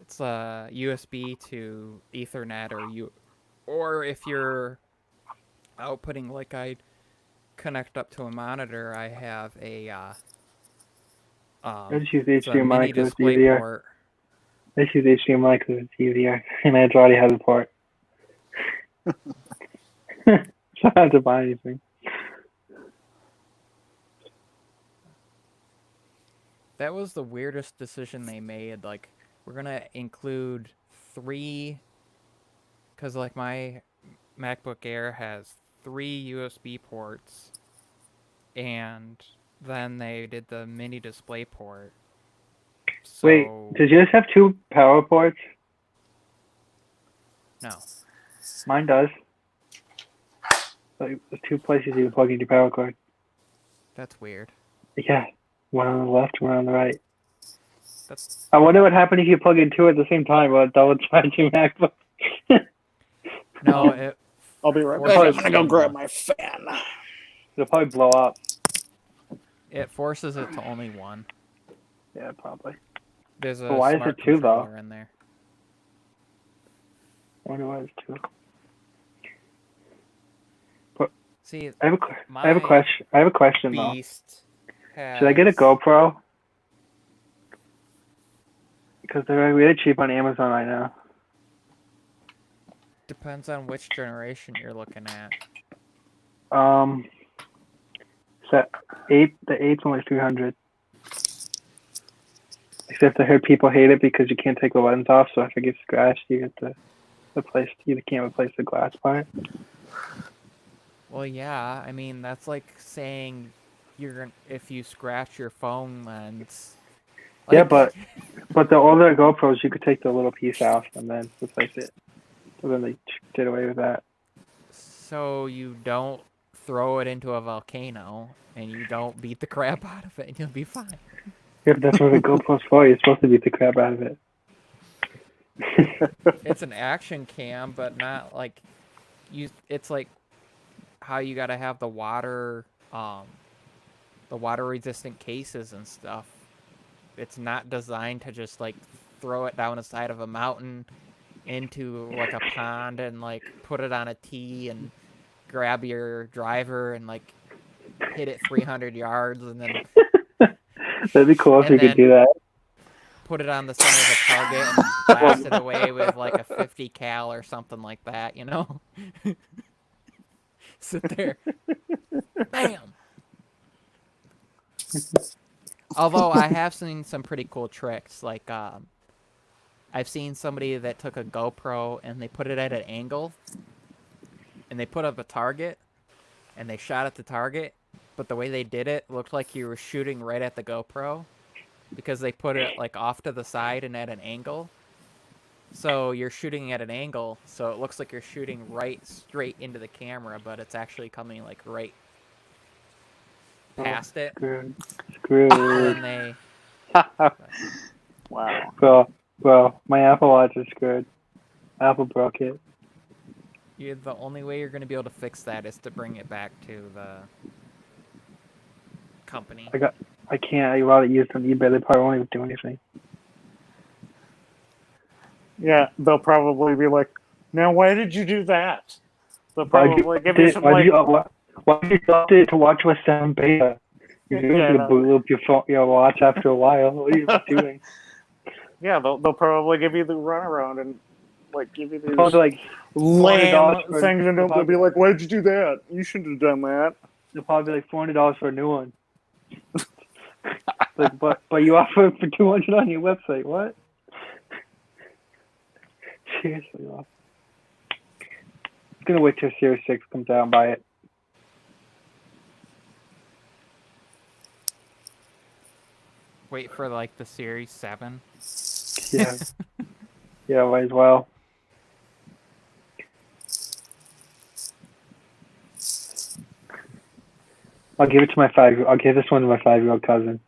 it's a USB to Ethernet, or if you're outputting, like I connect up to a monitor, I have a,
I just use
it's a mini
HDMI because it's
display
easier.
port.
I just use HDMI because it's easier. And I already have the port. So I don't have to buy anything.
That was the weirdest decision they made. Like, we're gonna include 3, because, like, my MacBook Air has 3 USB ports, and then they did the mini display port. So,
Wait, does yours have 2 power ports?
no.
Mine does. Like, there's 2 places you can plug in your power cord.
That's weird.
Yeah, one on the left, one on the right.
That's...
I wonder what happened if you plug in 2 at the same time. Will it double charge your MacBook?
No, it...
I'll be right back.
Forces
I'm gonna go
them
grab
to-
my fan.
It'll probably blow up.
It forces it to only one.
Yeah, probably.
There's a
But why is
smart
it 2 though?
controller in there.
I wonder why it's 2.
See,
I have a question. I have a question though.
Beast has...
Should I get a GoPro? Because they're really cheap on Amazon right now.
Depends on which generation you're looking at.
So the 8's only 300. Except I heard people hate it because you can't take the lens off. So if it gets scratched, you have to replace. You can't replace the glass part.
Well, yeah. I mean, that's like saying if you scratch your phone lens.
Yeah,
Like,
but the older GoPros, you could take the little piece off and then replace it. So then they did away with that.
so you don't throw it into a volcano and you don't beat the crap out of it, and you'll be fine.
Yeah, but that's what the GoPro's for. You're supposed to beat the crap out of it.
It's an action cam, but not like it's like how you gotta have the water resistant cases and stuff. It's not designed to just like throw it down the side of a mountain into like a pond and like put it on a tee and grab your driver and like hit it 300 yards and then
That'd be cool if
And
you could do
then-
that.
put it on the center of the target and blast it away with like a 50 cal or something like that, you know? Sit there. Bam! Although I have seen some pretty cool tricks, like I've seen somebody that took a GoPro and they put it at an angle and they put up a target and they shot at the target, but the way they did it looked like you were shooting right at the GoPro because they put it like off to the side and at an angle. So you're shooting at an angle, so it looks like you're shooting right straight into the camera, but it's actually coming like right past it.
Screwed.
And
Screwed.
then they
Wow.
Well, my Apple Watch is screwed. Apple broke it.
the only way you're going to be able to fix that is to bring it back to the company.
I can't. I bought it used on eBay. They probably won't even do anything.
Yeah, they'll probably be like, now why did you do that? They'll
Why did
probably give you some
why
like,
did you update it to WatchOS 7 beta? You're
Yeah,
going to
no.
boot loop your watch after a while. What are you doing?
yeah, they'll probably give you the runaround and like give you these
Probably like
lame
$400 for-
things, and they'll be like, why did you do that? You shouldn't have done that.
they'll probably be like $400 for a new one. Like, but you offer it for $200 on your website. What? Seriously, I'm gonna wait till Series 6 comes out and buy it.
Wait for like the Series 7.
Yeah. Yeah, might as well. I'll give it to my I'll give this one to my 5-year-old cousin.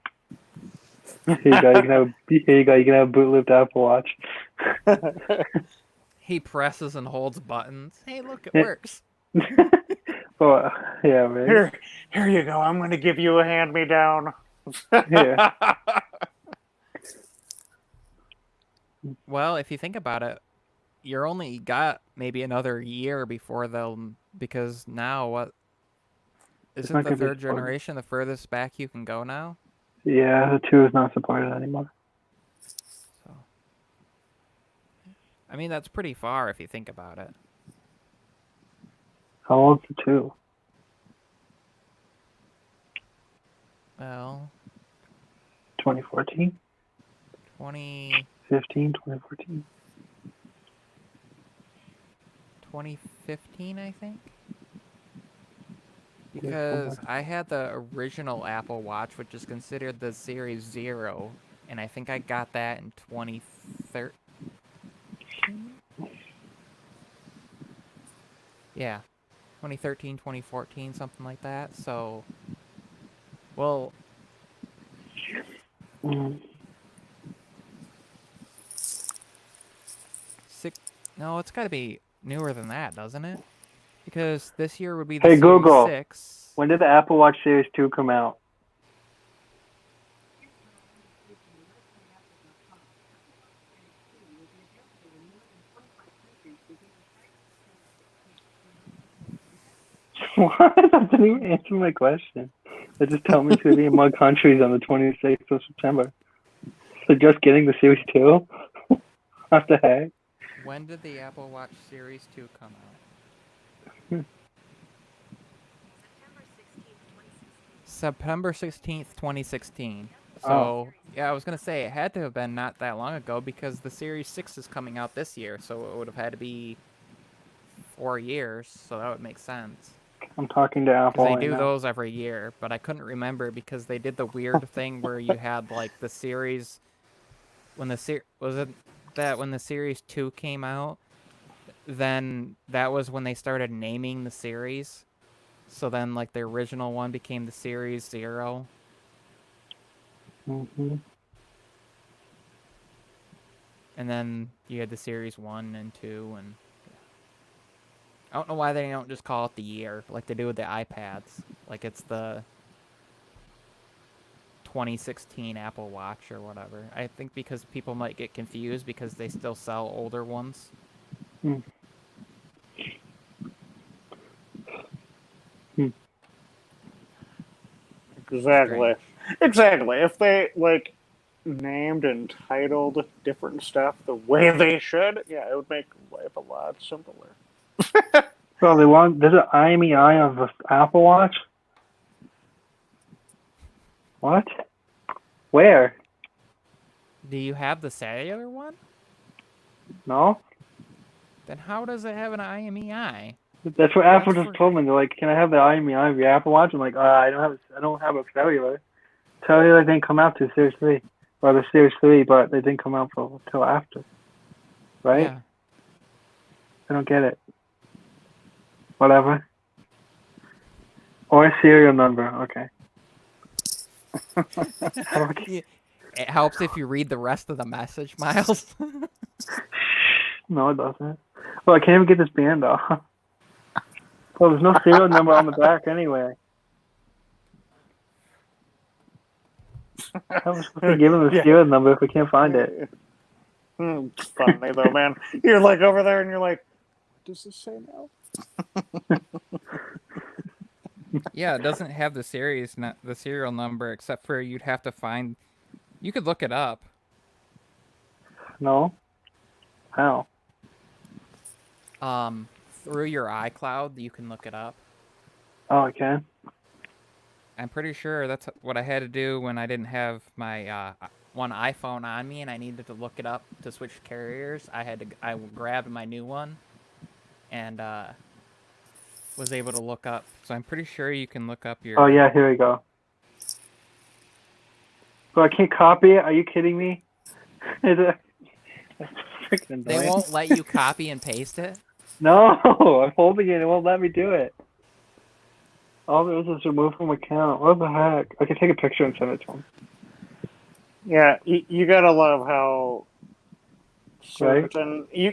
Here you go. You can have a boot looped Apple Watch.
He presses and holds buttons. Hey, look, it
Yeah.
works.
Oh, yeah, man.
Here you go. I'm going to give you a hand-me-down.
Yeah.
Well, if you think about it, you're only got maybe another year before they'll, because now what? Isn't
not
the
gonna be
third
supported.
generation the furthest back you can go now?
Yeah, the 2 is not supported anymore.
So, I mean, that's pretty far if you think about it.
How old's the 2?
Well,
2014? 2015, 2014?
2015, I think. Because I had the original Apple Watch, which is considered the Series 0, and I think I got that in 2013. Yeah, 2013, 2014, something like that. So, well,
Mm.
no, it's got to be newer than that, doesn't it? Because this year would be the
Hey,
Series
Google.
6.
When did the Apple Watch Series 2 come out? What? That didn't even answer my question. They just tell me it's going to be in more countries on the 26th of September. So just getting the Series 2? What the heck?
When did the Apple Watch Series 2 come out? September 16th, 2016. So,
Oh.
yeah, I was going to say it had to have been not that long ago because the Series 6 is coming out this year, so it would have had to be 4 years, so that would make sense.
I'm talking to Apple
Because they
right
do
now.
those every year, but I couldn't remember because they did the weird thing where you had like the series when the was it that when the Series 2 came out, then that was when they started naming the series. So then like the original one became the Series 0.
Mm-hmm.
And then you had the Series 1 and 2 and I don't know why they don't just call it the year like they do with the iPads. Like it's the 2016 Apple Watch or whatever. I think because people might get confused because they still sell older ones.
Hmm. Hmm.
Exactly.
Strange.
Exactly. If they like named and titled different stuff the way they should, yeah, it would make life a lot simpler.
Bro, there's an IMEI on the Apple Watch? What? Where?
Do you have the cellular one?
No?
Then how does it have an IMEI?
That's what Apple
That's
just
for
told me. They're like, can I have the IMEI of your Apple Watch? I'm like, I don't have a cellular. Cellular didn't come out to Series 3. Or the Series 3, but they didn't come out until after. Right?
yeah.
I don't get it. Whatever. Or a serial number. Okay. How do I...
It helps if you read the rest of the message, Miles.
No, it doesn't. Well, I can't even get this band off. Well, there's no serial number on the back anyway. How am I supposed to give him the
Yeah.
serial number if we can't find it?
It's funny though, man. You're like over there and you're like, what does this say now?
Yeah, it doesn't have the serial number, except for you'd have to find. You could look it up.
No? How?
Through your iCloud, you can look it up.
Oh, I can?
I'm pretty sure that's what I had to do when I didn't have my one iPhone on me and I needed to look it up to switch carriers. I grabbed my new one and was able to look up. So I'm pretty sure you can look up your.
Oh, yeah, here we go. But I can't copy it? Are you kidding me? Is it... That's freaking
They
annoying.
won't let you copy and paste it.
No, I'm holding it. It won't let me do it. All it is remove from account. What the heck? I can take a picture and send it to him.
Yeah, you gotta love how certain you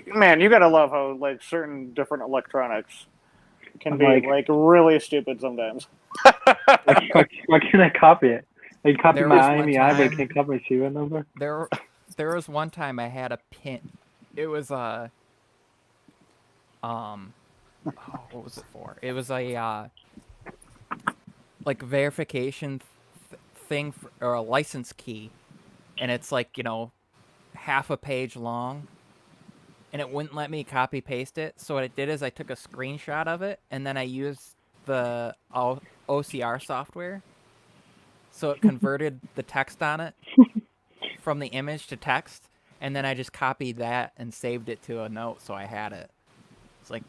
gotta love how like certain different electronics can
I'm
be
like-
really stupid sometimes.
Why can't I copy it? I can copy
There
my
was one
IMEI, but I
time-
can't copy my serial number.
There was one time I had a pin. It was a what was it for? It was a like verification thing or a license key, and it's like half a page long, and it wouldn't let me copy paste it. So what it did is I took a screenshot of it, and then I used the OCR software, so it converted the text on it from the image to text, and then I just copied that and saved it to a note, so I had it. It's like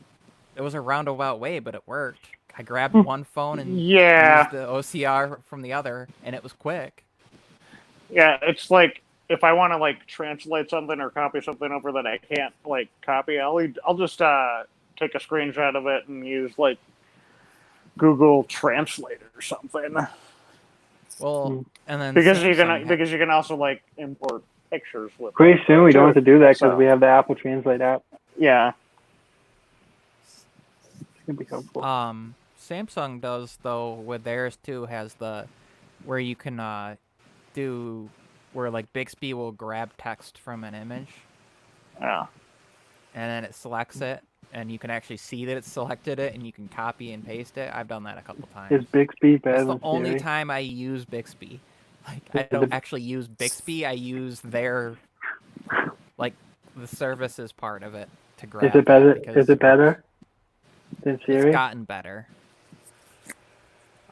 it was a roundabout way, but it worked. I grabbed one phone and
Yeah.
used the OCR from the other, and it was quick.
Yeah, it's like if I want to like translate something or copy something over that I can't like copy, I'll just take a screenshot of it and use like Google Translate or something.
Well, and then
Because
Samsung
you can also like import pictures with
Pretty soon we don't have to do that because
So-
we have the Apple Translate app.
Yeah.
It's gonna be helpful.
Samsung does though with theirs too, has the where you can do where like Bixby will grab text from an image
Yeah.
and then it selects it, and you can actually see that it's selected it, and you can copy and paste it. I've done that a couple times.
Is Bixby better
That's the
than
only
Siri?
time I use Bixby. Like, I
Is
don't
it-
actually use Bixby. I use their, like, the services part of it to grab.
Is it better?
because
Is it better than Siri?
It's gotten better.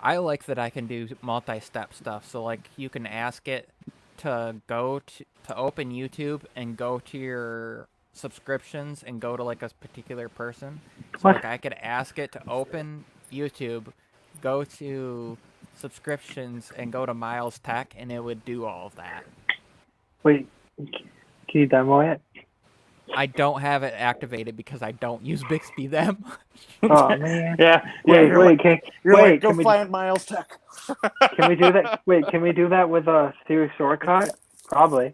I like that I can do multi-step stuff. So, like, you can ask it to go to open YouTube and go to your subscriptions and go to like a particular person. So
What?
like I could ask it to open YouTube, go to subscriptions, and go to Miles Tech, and it would do all of that.
Wait, can you demo it?
I don't have it activated because I don't use Bixby that much.
Oh man.
Yeah.
Wait,
you're
wait,
like,
can,
you're
wait,
like, go
can we
find Miles Tech.
can we do that? Wait, can we do that with a Siri shortcut? Probably.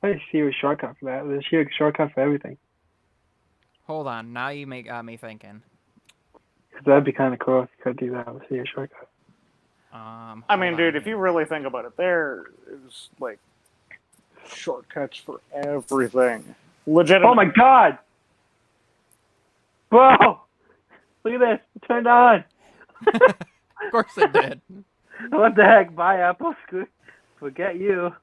What is Siri shortcut for that? There's a Siri shortcut for everything.
Hold on, now you got me thinking.
'Cause that'd be kind of cool if you could do that with Siri shortcut.
I mean,
hold on
dude, if you
here.
really think about it, there is like shortcuts for everything. Legitimate.
Oh my god! Whoa! Look at this. It turned on.
Of course it did.
What the heck? Bye, Apple. Forget you.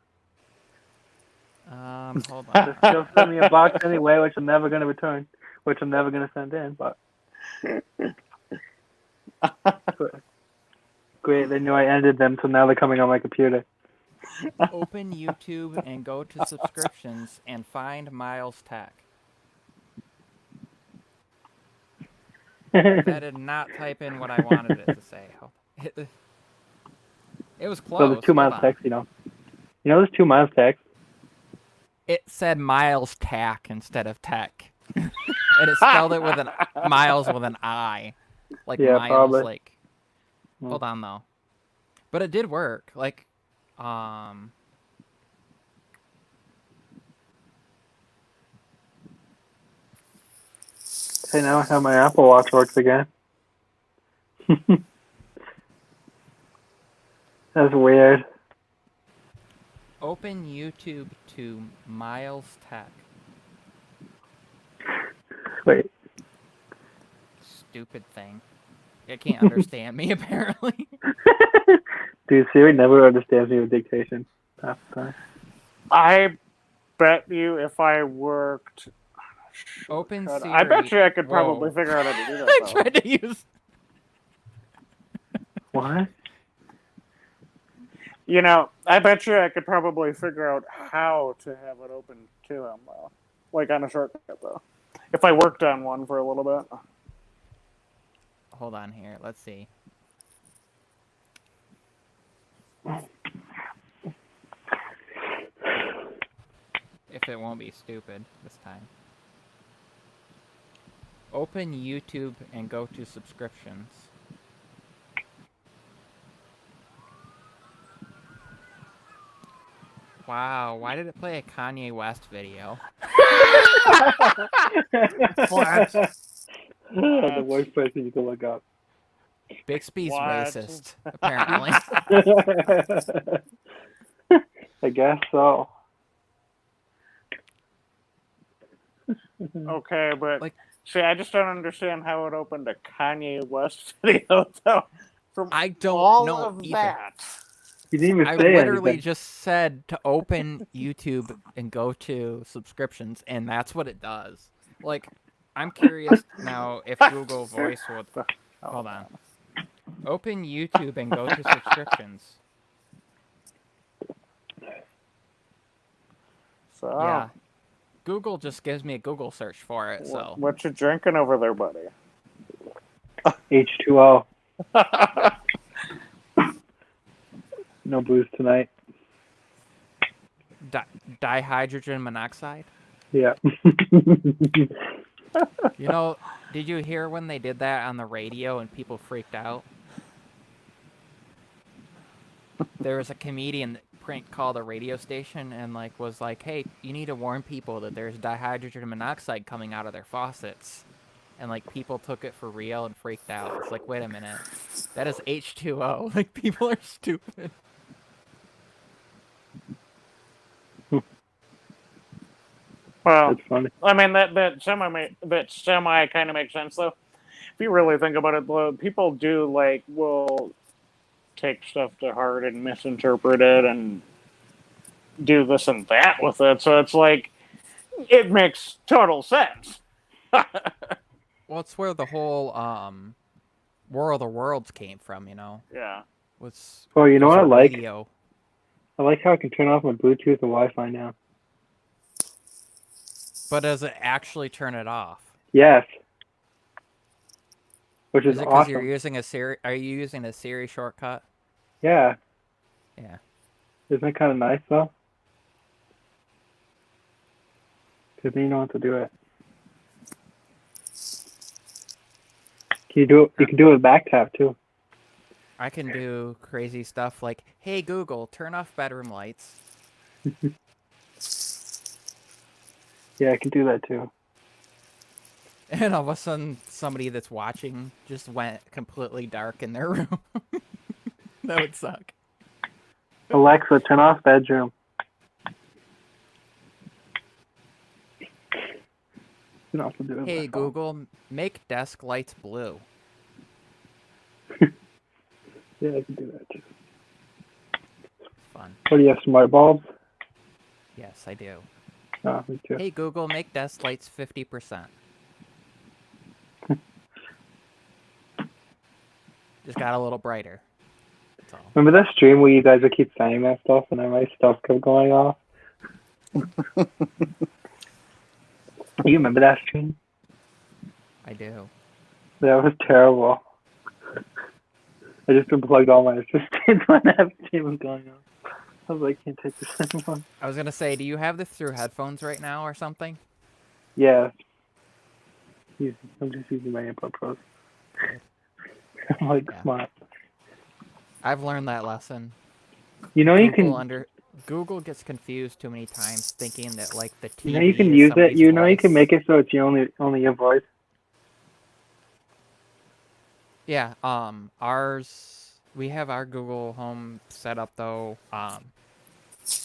Hold on.
They'll send me a box anyway, which I'm never going to return. Which I'm never going to send in, but. Great, they knew I ended them, so now they're coming on my computer.
Open YouTube and go to subscriptions and find Miles Tech. That did not type in what I wanted it to say. It was close.
So there's 2 Miles
Hold on.
Tech, you know. You know there's 2 Miles Tech?
It said Miles Tack instead of Tech. And it spelled it with an Miles with an I. Like
Yeah,
Miles,
probably.
like. Hold on though. But it did work. Like,
Hey, now how my Apple Watch works again. That's weird.
open YouTube to Miles Tech.
Wait.
Stupid thing. It can't understand me apparently.
Dude, Siri never understands me with dictation half the time.
I bet you if I worked.
Open
God,
Siri.
I bet you I could probably
Whoa.
figure out how to do that.
I
though.
tried to use.
What?
You know, I bet you I could probably figure out how to have it open to him, though. Like on a shortcut, though. If I worked on one for a little bit.
Hold on here. Let's see. If it won't be stupid this time. Open YouTube and go to subscriptions. Wow, why did it play a Kanye West video?
What?
The worst person you can look up.
Bixby's
What?
racist, apparently.
I guess so.
Okay, but
Like-
see, I just don't understand how it opened a Kanye West video, though. From
I don't
all
know
of
either.
that.
You didn't even
I
say
literally
anything.
just said to open YouTube and go to subscriptions, and that's what it does. Like, I'm curious now if Google Voice would... Hold on. Open YouTube and go to subscriptions.
So,
Yeah. Google just gives me a Google search for it, so...
what you drinking over there, buddy?
H2O. No booze tonight.
Dihydrogen monoxide?
Yeah.
You know, did you hear when they did that on the radio and people freaked out? There was a comedian that prank called a radio station and was like, hey, you need to warn people that there's dihydrogen monoxide coming out of their faucets. And people took it for real and freaked out. It's like, wait a minute. That is H2O. Like, people are stupid.
Well,
That's funny.
I mean that semi kind of makes sense though. If you really think about it, though, people do will take stuff to heart and misinterpret it and do this and that with it. So it's like it makes total sense.
Well, it's where the whole War of the Worlds came from, you know?
Yeah.
Was
Oh, you know what I like?
radio.
I like how I can turn off my Bluetooth and Wi-Fi now.
But does it actually turn it off?
Yes. Which is
Is it because
awesome.
you're using a Siri? Are you using a Siri shortcut?
Yeah.
Yeah.
Isn't that kind of nice, though? Because then you know how to do it. Can you do it? You can do it with back tap, too.
I can do crazy stuff like, hey, Google, turn off bedroom lights.
Yeah, I can do that, too.
And all of a sudden, somebody that's watching just went completely dark in their room. That would suck.
Alexa, turn off bedroom. You can also do it.
Hey Google, make desk lights blue.
Yeah, I can do that too.
Fun.
What do you have? Smart bulbs?
Yes, I do.
Oh, me too.
Hey Google, make desk lights 50%. Just got a little brighter. That's all.
Remember that stream where you guys would keep saying that stuff and then my stuff kept going off? You remember that stream?
I do.
That was terrible. I just unplugged all my assistants when that stream was going on. I was like, can't take this anymore.
I was gonna say, do you have this through headphones right now or something?
Yeah. I'm just using my input pros. I'm like,
Yeah.
smart.
I've learned that lesson.
You know you can.
Google gets confused too many times, thinking that like the TV.
You know you can
is
use it.
somebody's
You know you
voice.
can make it so it's only your voice.
Yeah. We have our Google Home set up though.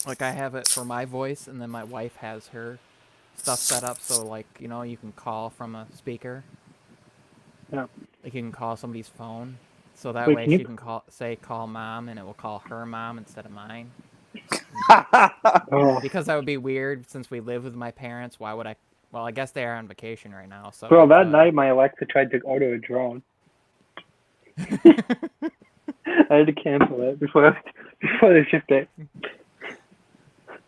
Like I have it for my voice, and then my wife has her stuff set up so like you can call from a speaker.
Yeah.
Like you can call somebody's phone, so that
Wait,
way
can you-
she can call mom, and it will call her mom instead of mine.
Oh,
Because that would be weird since we live with my parents. Why would I? Well, I guess they are on vacation right now. So.
bro, that
but-
night my Alexa tried to order a drone. I had to cancel it before they shipped it.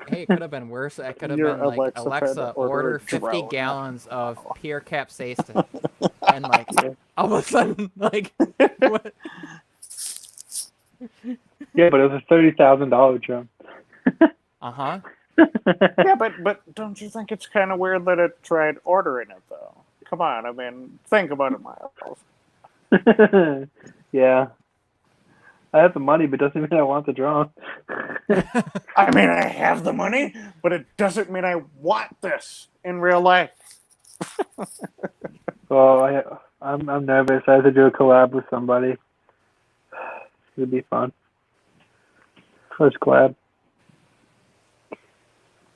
Hey, it could have been worse. It could have
Your
been like,
Alexa tried to
Alexa,
order
order
a
50
drone.
gallons of pure capsaicin. And like, all of a sudden, like, what?
Yeah, but it was a $30,000 drone.
Uh-huh.
Yeah, but don't you think it's kind of weird that it tried ordering it though? Come on, I mean, think about it, Miles.
Yeah. I have the money, but doesn't mean I want the drone.
I mean, I have the money, but it doesn't mean I want this in real life.
Well, I'm nervous. I have to do a collab with somebody. It'd be fun. First collab.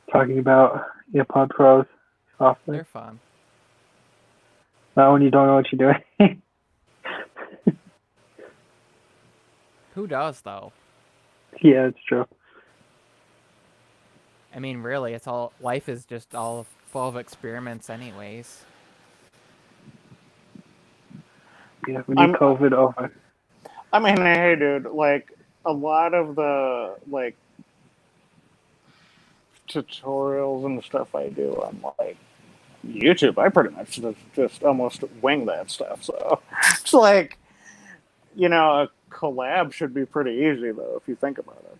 Talking about earpod pros software.
They're fun.
Not when you don't know what you're doing.
Who does, though?
Yeah, it's true.
I mean, really, life is just all full of experiments anyways.
Yeah, we need COVID over.
I mean, hey, dude, like, a lot of the, like, tutorials and stuff I do on, like, YouTube, I pretty much just almost wing that stuff. So it's like, a collab should be pretty easy, though, if you think about it.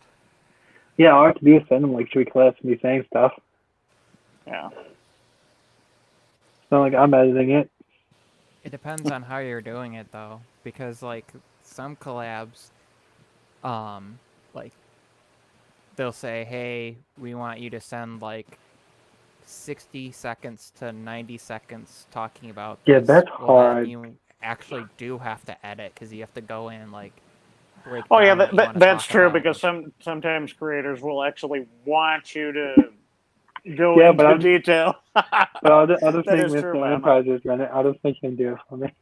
Yeah, all I have to do is send them, like, 3 clips and be saying stuff.
Yeah.
It's not like I'm editing it.
It depends on how you're doing it, though. Because, like, some collabs, like, they'll say, hey, we want you to send, like, 60 seconds to 90 seconds talking about
Yeah,
this.
that's
Well,
hard.
then you actually do have to edit, because you have to go in, like, break
Oh, yeah,
down what you wanna
that's
talk
true,
about.
because sometimes creators will actually want you to go
Yeah, but
into detail.
But I'll just
That
make
is true,
Mr.
man.
Enterprises run it. I'll just make him do it for me.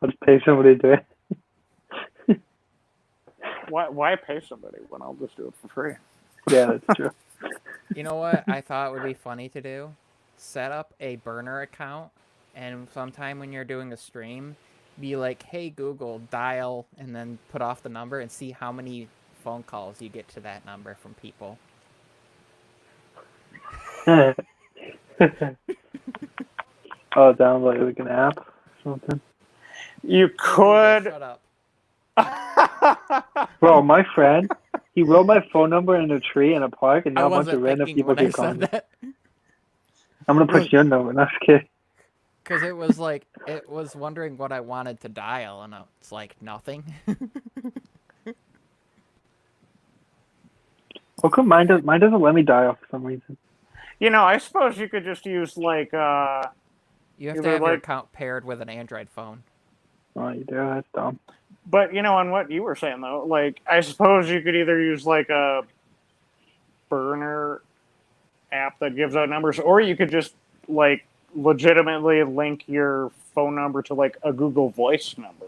I'll just pay somebody to do it.
Why pay somebody when I'll just do it for free?
Yeah, that's true.
You know what I thought would be funny to do? Set up a burner account, and sometime when you're doing a stream, be like, hey Google, dial, and then put off the number and see how many phone calls you get to that number from people.
Download like an app or something.
You
Google,
could.
shut up.
Bro, my friend, he wrote my phone number in a tree in a park, and
I
now a bunch
wasn't
of random
thinking
people
when I
keep calling
said
me.
that.
I'm gonna put your number. No, I'm just kidding.
Because it was like, it was wondering what I wanted to dial, and it's like, nothing.
Well, come mine doesn't let me dial for some reason.
I suppose you could just use, like,
You have to
Either
have your
like-
account paired with an Android phone.
Oh, you do? That's dumb.
But on what you were saying though, like I suppose you could either use like a burner app that gives out numbers, or you could just like legitimately link your phone number to like a Google Voice number.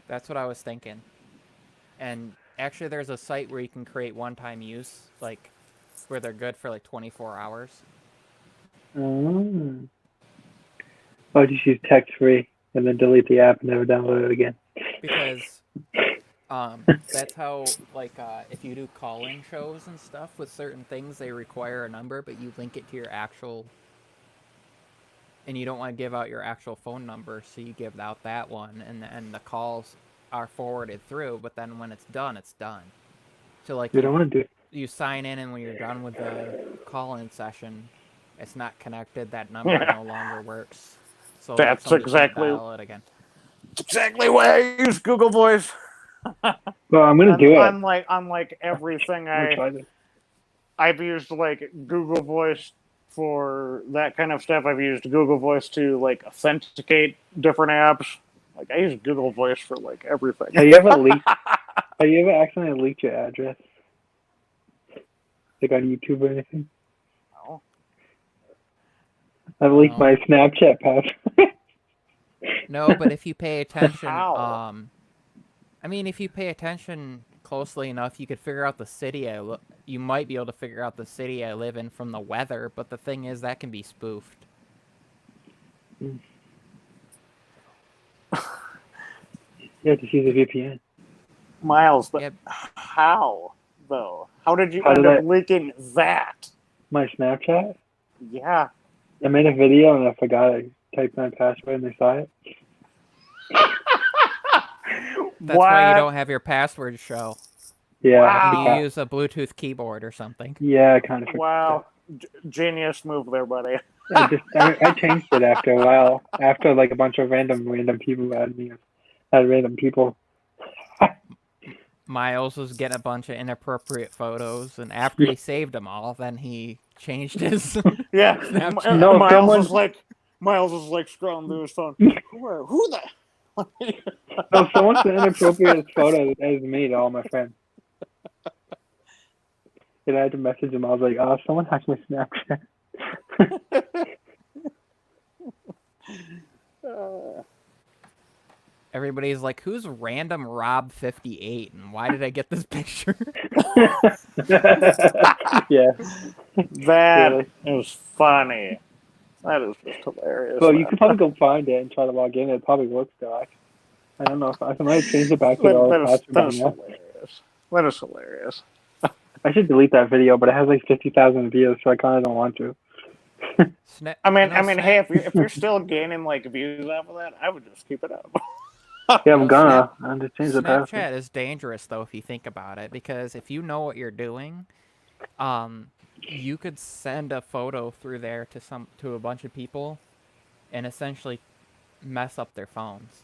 That's what I was thinking. And actually, there's a site where you can create one-time use, like where they're good for like 24 hours.
Oh. Oh, just use text free and then delete the app and never download it again.
Because that's how, like, if you do call-in shows and stuff with certain things, they require a number, but you link it to your actual, and you don't want to give out your actual phone number, so you give out that one, and the calls are forwarded through, but then when it's done, it's done. So, like,
You don't want to do it.
you sign in, and when you're done with the call-in session, it's not connected, that number
Yeah.
no longer works. So
That's
somebody can't
exactly-
dial it again.
Exactly why I use Google Voice.
Well, I'm gonna do it.
Unlike everything
I'm gonna try this.
I've used like Google Voice for that kind of stuff. I've used Google Voice to like authenticate different apps. Like I use Google Voice for like everything.
Have you ever leaked? Have you ever accidentally leaked your address? Like on YouTube or anything?
No.
I've leaked
No.
my Snapchat password.
No, but if you pay attention,
How?
I mean, if you pay attention closely enough, you could figure out the city you might be able to figure out the city I live in from the weather, but the thing is that can be spoofed.
Yeah, just use a VPN.
Miles, but
Yep.
how though? How did you
How
end
did
up
I-
leaking that?
My Snapchat.
Yeah.
I made a video and I forgot I typed my password and they saw it.
That's why you don't have your password show.
Yeah.
Wow.
You use a Bluetooth keyboard or something.
Yeah, I kind of forgot.
Wow. Genius move there, buddy.
I changed it after a while. After like a bunch of random people had random people.
Miles was getting a bunch of inappropriate photos, and after he saved them all, then he changed his.
Yeah.
Snapchat.
No,
Miles was like scrolling through his phone. Who the?
No, someone sent inappropriate photos as me to all my friends. And I had to message them. I was like, "Oh, someone hacked my Snapchat."
Everybody's like, "Who's random Rob58, and why did I get this picture?"
Yeah.
That
Really.
is funny. That is just hilarious.
Well, you
man.
could probably go find it and try to log in. It probably works though. I don't know if I might change the password or
that
password by
is
now.
hilarious. That is hilarious.
I should delete that video, but it has like 50,000 views, so I kind of don't want to.
I mean, hey, if you're still gaining like views off of that, I would just keep it up.
Yeah, I'm gonna. I'm just change the
Snapchat
password.
is dangerous though if you think about it, because if you know what you're doing, you could send a photo through there to a bunch of people, and essentially mess up their phones.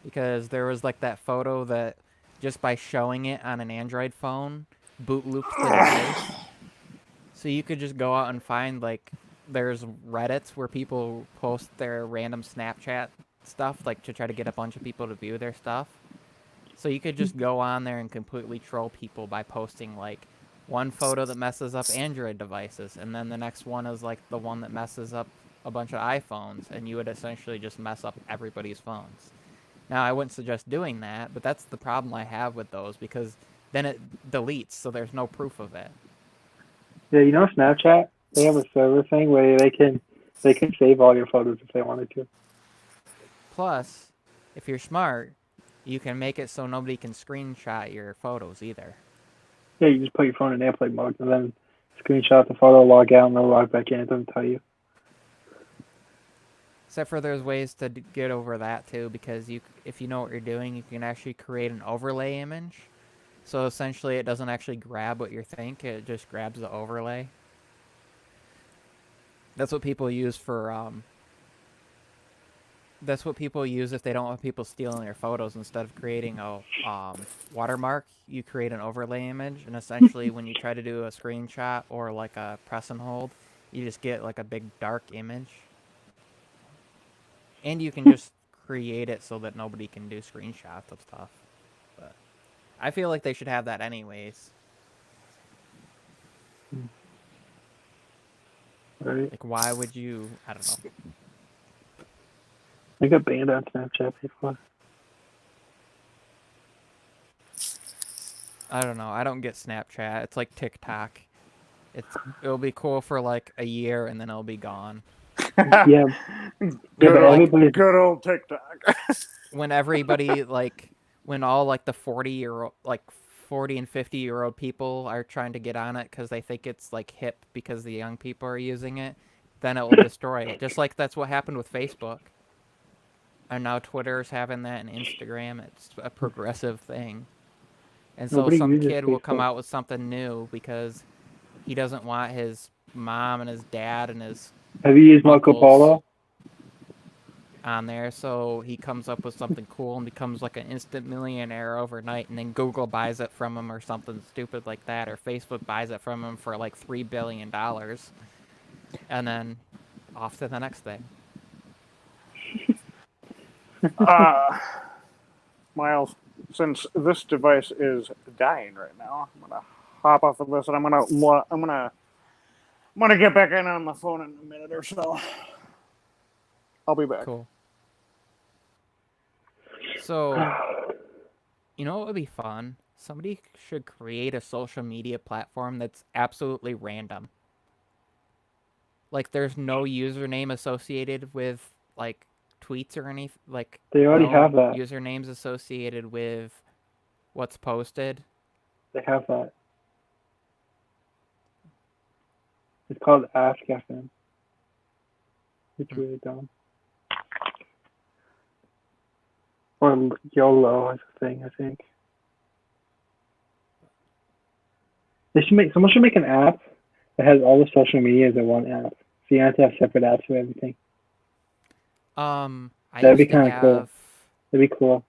Because there was like that photo that just by showing it on an Android phone, boot looped the device. So you could just go out and find like there's Reddits where people post their random Snapchat stuff like to try to get a bunch of people to view their stuff. So you could just go on there and completely troll people by posting like one photo that messes up Android devices, and then the next one is like the one that messes up a bunch of iPhones, and you would essentially just mess up everybody's phones. Now, I wouldn't suggest doing that, but that's the problem I have with those, because then it deletes, so there's no proof of it.
Yeah, you know Snapchat? They have a server thing where they can save all your photos if they wanted to.
Plus, if you're smart, you can make it so nobody can screenshot your photos either.
Yeah, you just put your phone in airplane mode and then screenshot the photo, log out, and then log back in. It doesn't tell you.
Except for there's ways to get over that too, because if you know what you're doing, you can actually create an overlay image. So essentially, it doesn't actually grab what you think; it just grabs the overlay. That's what people use for. That's what people use if they don't want people stealing their photos. Instead of creating a watermark, you create an overlay image, and essentially, when you try to do a screenshot or like a press and hold, you just get like a big dark image. And you can just create it so that nobody can do screenshots of stuff. But I feel like they should have that anyways.
Right.
Like, why would you? I don't know.
I got banned on Snapchat before.
I don't know. I don't get Snapchat. It's like TikTok. It'll be cool for like a year and then it'll be gone.
Yeah.
Good,
but
old,
everybody's-
good old TikTok.
When everybody when all like the 40 and 50-year-old people are trying to get on it because they think it's like hip because the young people are using it, then it will destroy it. Just like that's what happened with Facebook. And now Twitter's having that and Instagram. It's a progressive thing. And so
Nobody
some
uses
kid will come
Facebook.
out with something new because he doesn't want his mom and his dad and his
Have you used Marco
uncles
Polo?
on there, so he comes up with something cool and becomes like an instant millionaire overnight, and then Google buys it from him or something stupid like that, or Facebook buys it from him for like $3 billion, and then off to the next thing.
Miles, since this device is dying right now, I'm gonna hop off of this and I'm gonna get back in on the phone in a minute or so. I'll be back.
Cool. So, you know what would be fun? Somebody should create a social media platform that's absolutely random. Like, there's no username associated with, like, tweets or anything. Like,
They already
no
have that.
usernames associated with what's posted.
They have that. It's called Ask FM. It's really dumb. Or YOLO is a thing, I think. Someone should make an app that has all the social medias in one app. So you don't have to have separate apps for everything.
I
That'd be
used to
kinda cool.
have...
That'd be cool.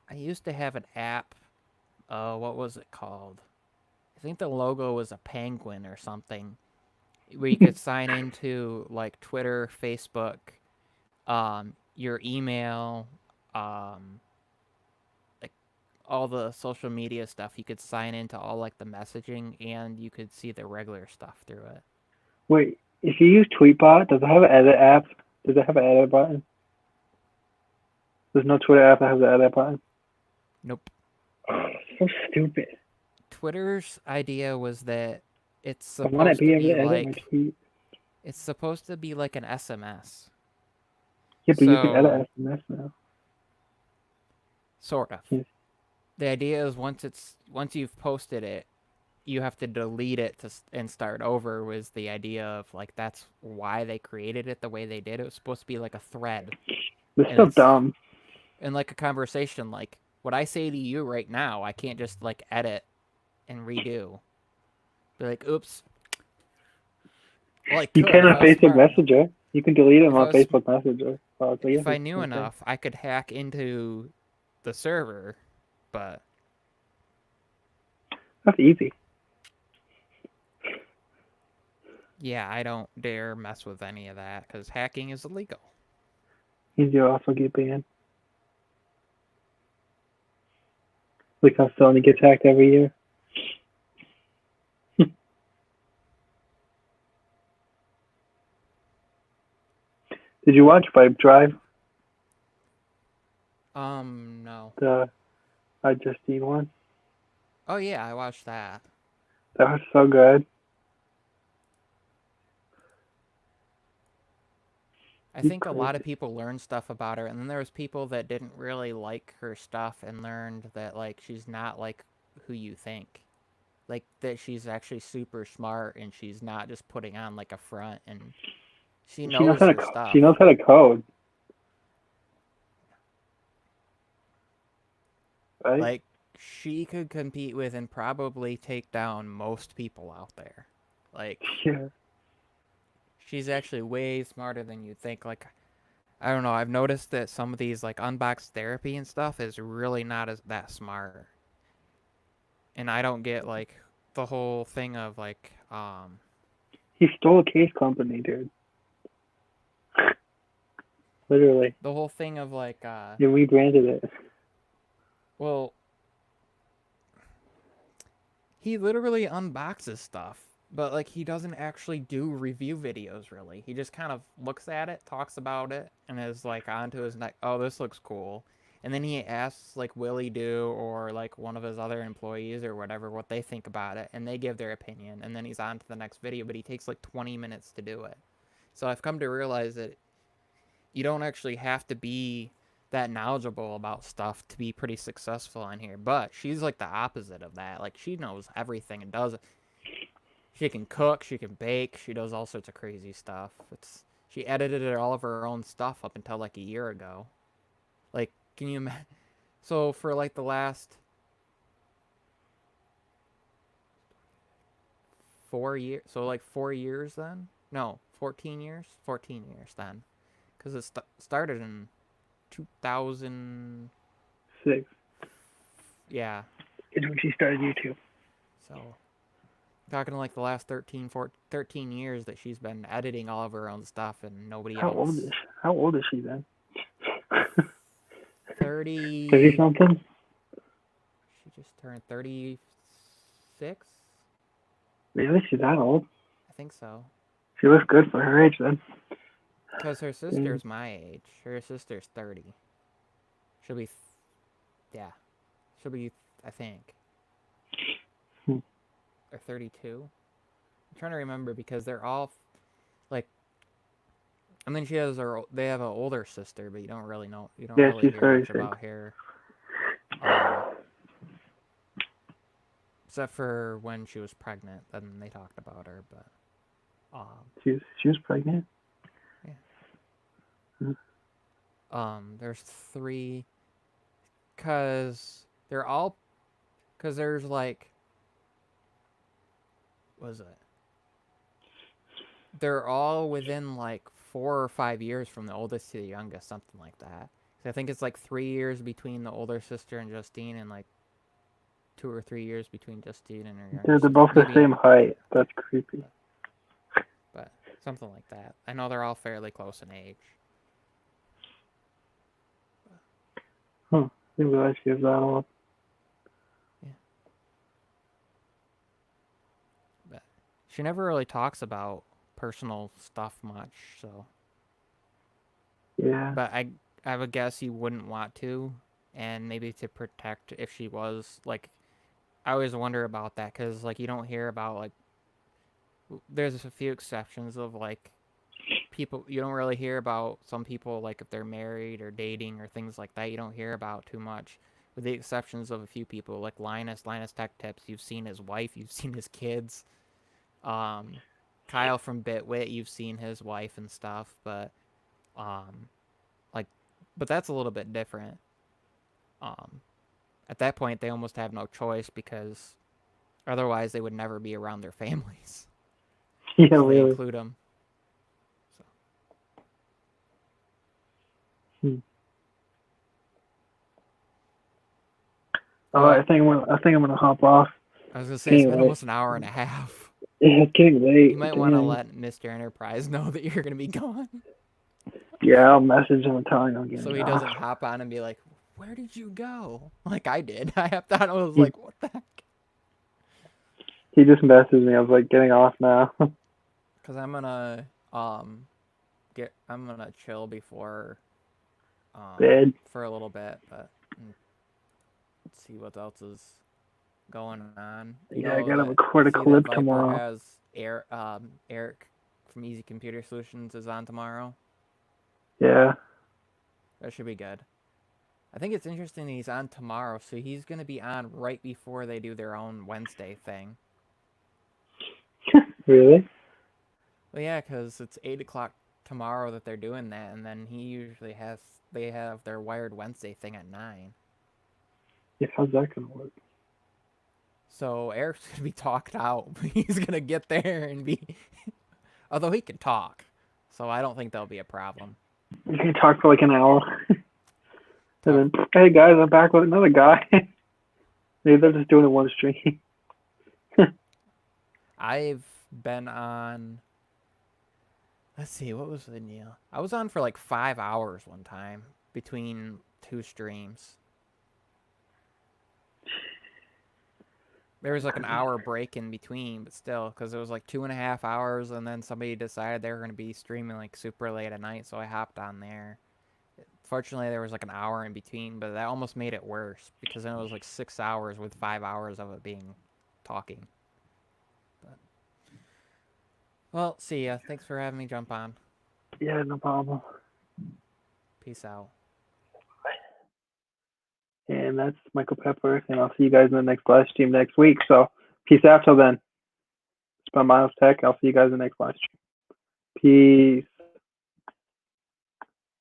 I used to have an app. What was it called? I think the logo was a penguin or something, where you could sign into like Twitter, Facebook, your email, like all the social media stuff. You could sign into all like the messaging, and you could see the regular stuff through it.
Wait, if you use Tweetbot, does it have an edit app? Does it have an edit button? There's no Twitter app that has an edit button.
Nope.
Oh, so stupid.
Twitter's idea was that it's
I want
supposed
to
to
be able
be
to edit my
like
tweet.
it's supposed to be like an SMS.
Yeah, but you can
So-
edit SMS now.
Sort of.
Yes.
The idea is once you've posted it, you have to delete it and start over. Was the idea of like that's why they created it the way they did. It was supposed to be like a thread
This
And
so
it's-
dumb.
and like a conversation. Like what I say to you right now, I can't just like edit and redo. Be like, oops. Well, I
You
could
can
if
on
I was
Facebook
smart enough.
Messenger. You can delete them
If I
on
was-
Facebook Messenger. Well, so
If
yeah,
I
it's
knew
okay.
enough, I could hack into the server, but
That's easy.
yeah, I don't dare mess with any of that because hacking is illegal.
Easy to also get banned. Look how Sony gets hacked every year. Did you watch Pipe Drive?
No.
The I Justine one?
Oh yeah, I watched that.
That was so good.
I
She's
think a lot of
crazy.
people learned stuff about her, and then there was people that didn't really like her stuff and learned that like she's not like who you think. Like that she's actually super smart and she's not just putting on like a front and she knows
how
her
to
stuff.
she knows how to code. Right?
Like she could compete with and probably take down most people out there. Like
yeah.
she's actually way smarter than you'd think. Like, I don't know. I've noticed that some of these like unboxed therapy and stuff is really not that smart. And I don't get like the whole thing of like,
He stole a case company, dude. Literally.
The whole thing of like,
You rebranded it.
well, he literally unboxes stuff, but like he doesn't actually do review videos really. He just kind of looks at it, talks about it, and is like onto his neck. Oh, this looks cool. And then he asks like Willie Do or like one of his other employees or whatever what they think about it, and they give their opinion, and then he's on to the next video. But he takes like 20 minutes to do it. So I've come to realize that you don't actually have to be that knowledgeable about stuff to be pretty successful on here. But she's like the opposite of that. Like she knows everything and does it. She can cook, she can bake, she does all sorts of crazy stuff. She edited all of her own stuff up until like a year ago. Like, can you imagine? So for like the last 4 years, so like 4 years then? No, 14 years? 14 years then. Because it started in 2000.
6.
Yeah.
It's when she started YouTube.
So, talking like the last 13 years that she's been editing all of her own stuff and nobody
How
else.
old is she then?
30.
30 something?
She just turned 36?
Really? She's that old?
I think so.
She looks good for her age then.
Because her sister's my age. Her sister's 30. She'll be, yeah. She'll be, I think. Or 32. I'm trying to remember because they're all, like, and then they have an older sister, but you don't really know, you don't really
she's
hear much
36.
about her. Except for when she was pregnant, then they talked about her, but,
she was pregnant?
there's 3, because there's like, what is it? They're all within like 4 or 5 years from the oldest to the youngest, something like that. So I think it's like 3 years between the older sister and Justine, and like 2 or 3 years between Justine and her younger
They're
sister.
both the
Maybe,
same height. That's creepy.
but something like that. I know they're all fairly close in age.
I didn't realize she was that old.
But she never really talks about personal stuff much, so.
Yeah.
But I would guess you wouldn't want to, and maybe to protect if she was, like, I always wonder about that, because, like, you don't hear about, like, there's a few exceptions of, like, people, you don't really hear about some people, like, if they're married or dating or things like that, you don't hear about too much, with the exceptions of a few people, like Linus Tech Tips, you've seen his wife, you've seen his kids, Kyle from Bitwit, you've seen his wife and stuff, but, but that's a little bit different. At that point, they almost have no choice because otherwise they would never be around their families.
Yeah,
So they
really.
include them. So.
All right, I think I'm gonna hop off.
I was gonna say it's been almost an hour and a half.
Yeah, it's getting late.
You might want to let Mr. Enterprise know that you're gonna be gone.
Yeah, I'll message him and tell him I'm getting
So he
off.
doesn't hop on and be like, "Where did you go?" Like I did. I hopped on and was like, "What the heck?"
He just messaged me. I was like, getting off now.
Cause I'm gonna chill before
Bed.
for a little bit, but see what else is going on.
Yeah, I gotta record a clip tomorrow.
Has Eric from Easy Computer Solutions is on tomorrow.
Yeah.
That should be good. I think it's interesting that he's on tomorrow, so he's gonna be on right before they do their own Wednesday thing.
Really?
Well, yeah, because it's 8 o'clock tomorrow that they're doing that, and then they have their Wired Wednesday thing at 9.
Yeah, how's that gonna work?
So Eric's gonna be talked out. He's gonna get there and be, although he can talk, so I don't think that'll be a problem.
You can talk for like an hour. And then, hey guys, I'm back with another guy. Maybe they're just doing it one stream.
I've been on Let's see, what was the deal? I was on for like 5 hours one time between 2 streams. There was like an hour break in between, but still, because it was like 2.5 hours, and then somebody decided they were going to be streaming like super late at night, so I hopped on there. Fortunately, there was like an hour in between, but that almost made it worse because then it was like 6 hours with 5 hours of it being talking. But, well, see ya. Thanks for having me jump on.
Yeah, no problem.
Peace out.
And that's Michael Pepper, and I'll see you guys in the next live stream next week. So peace out till then. It's been Miles Tech. I'll see you guys in the next live stream. Peace.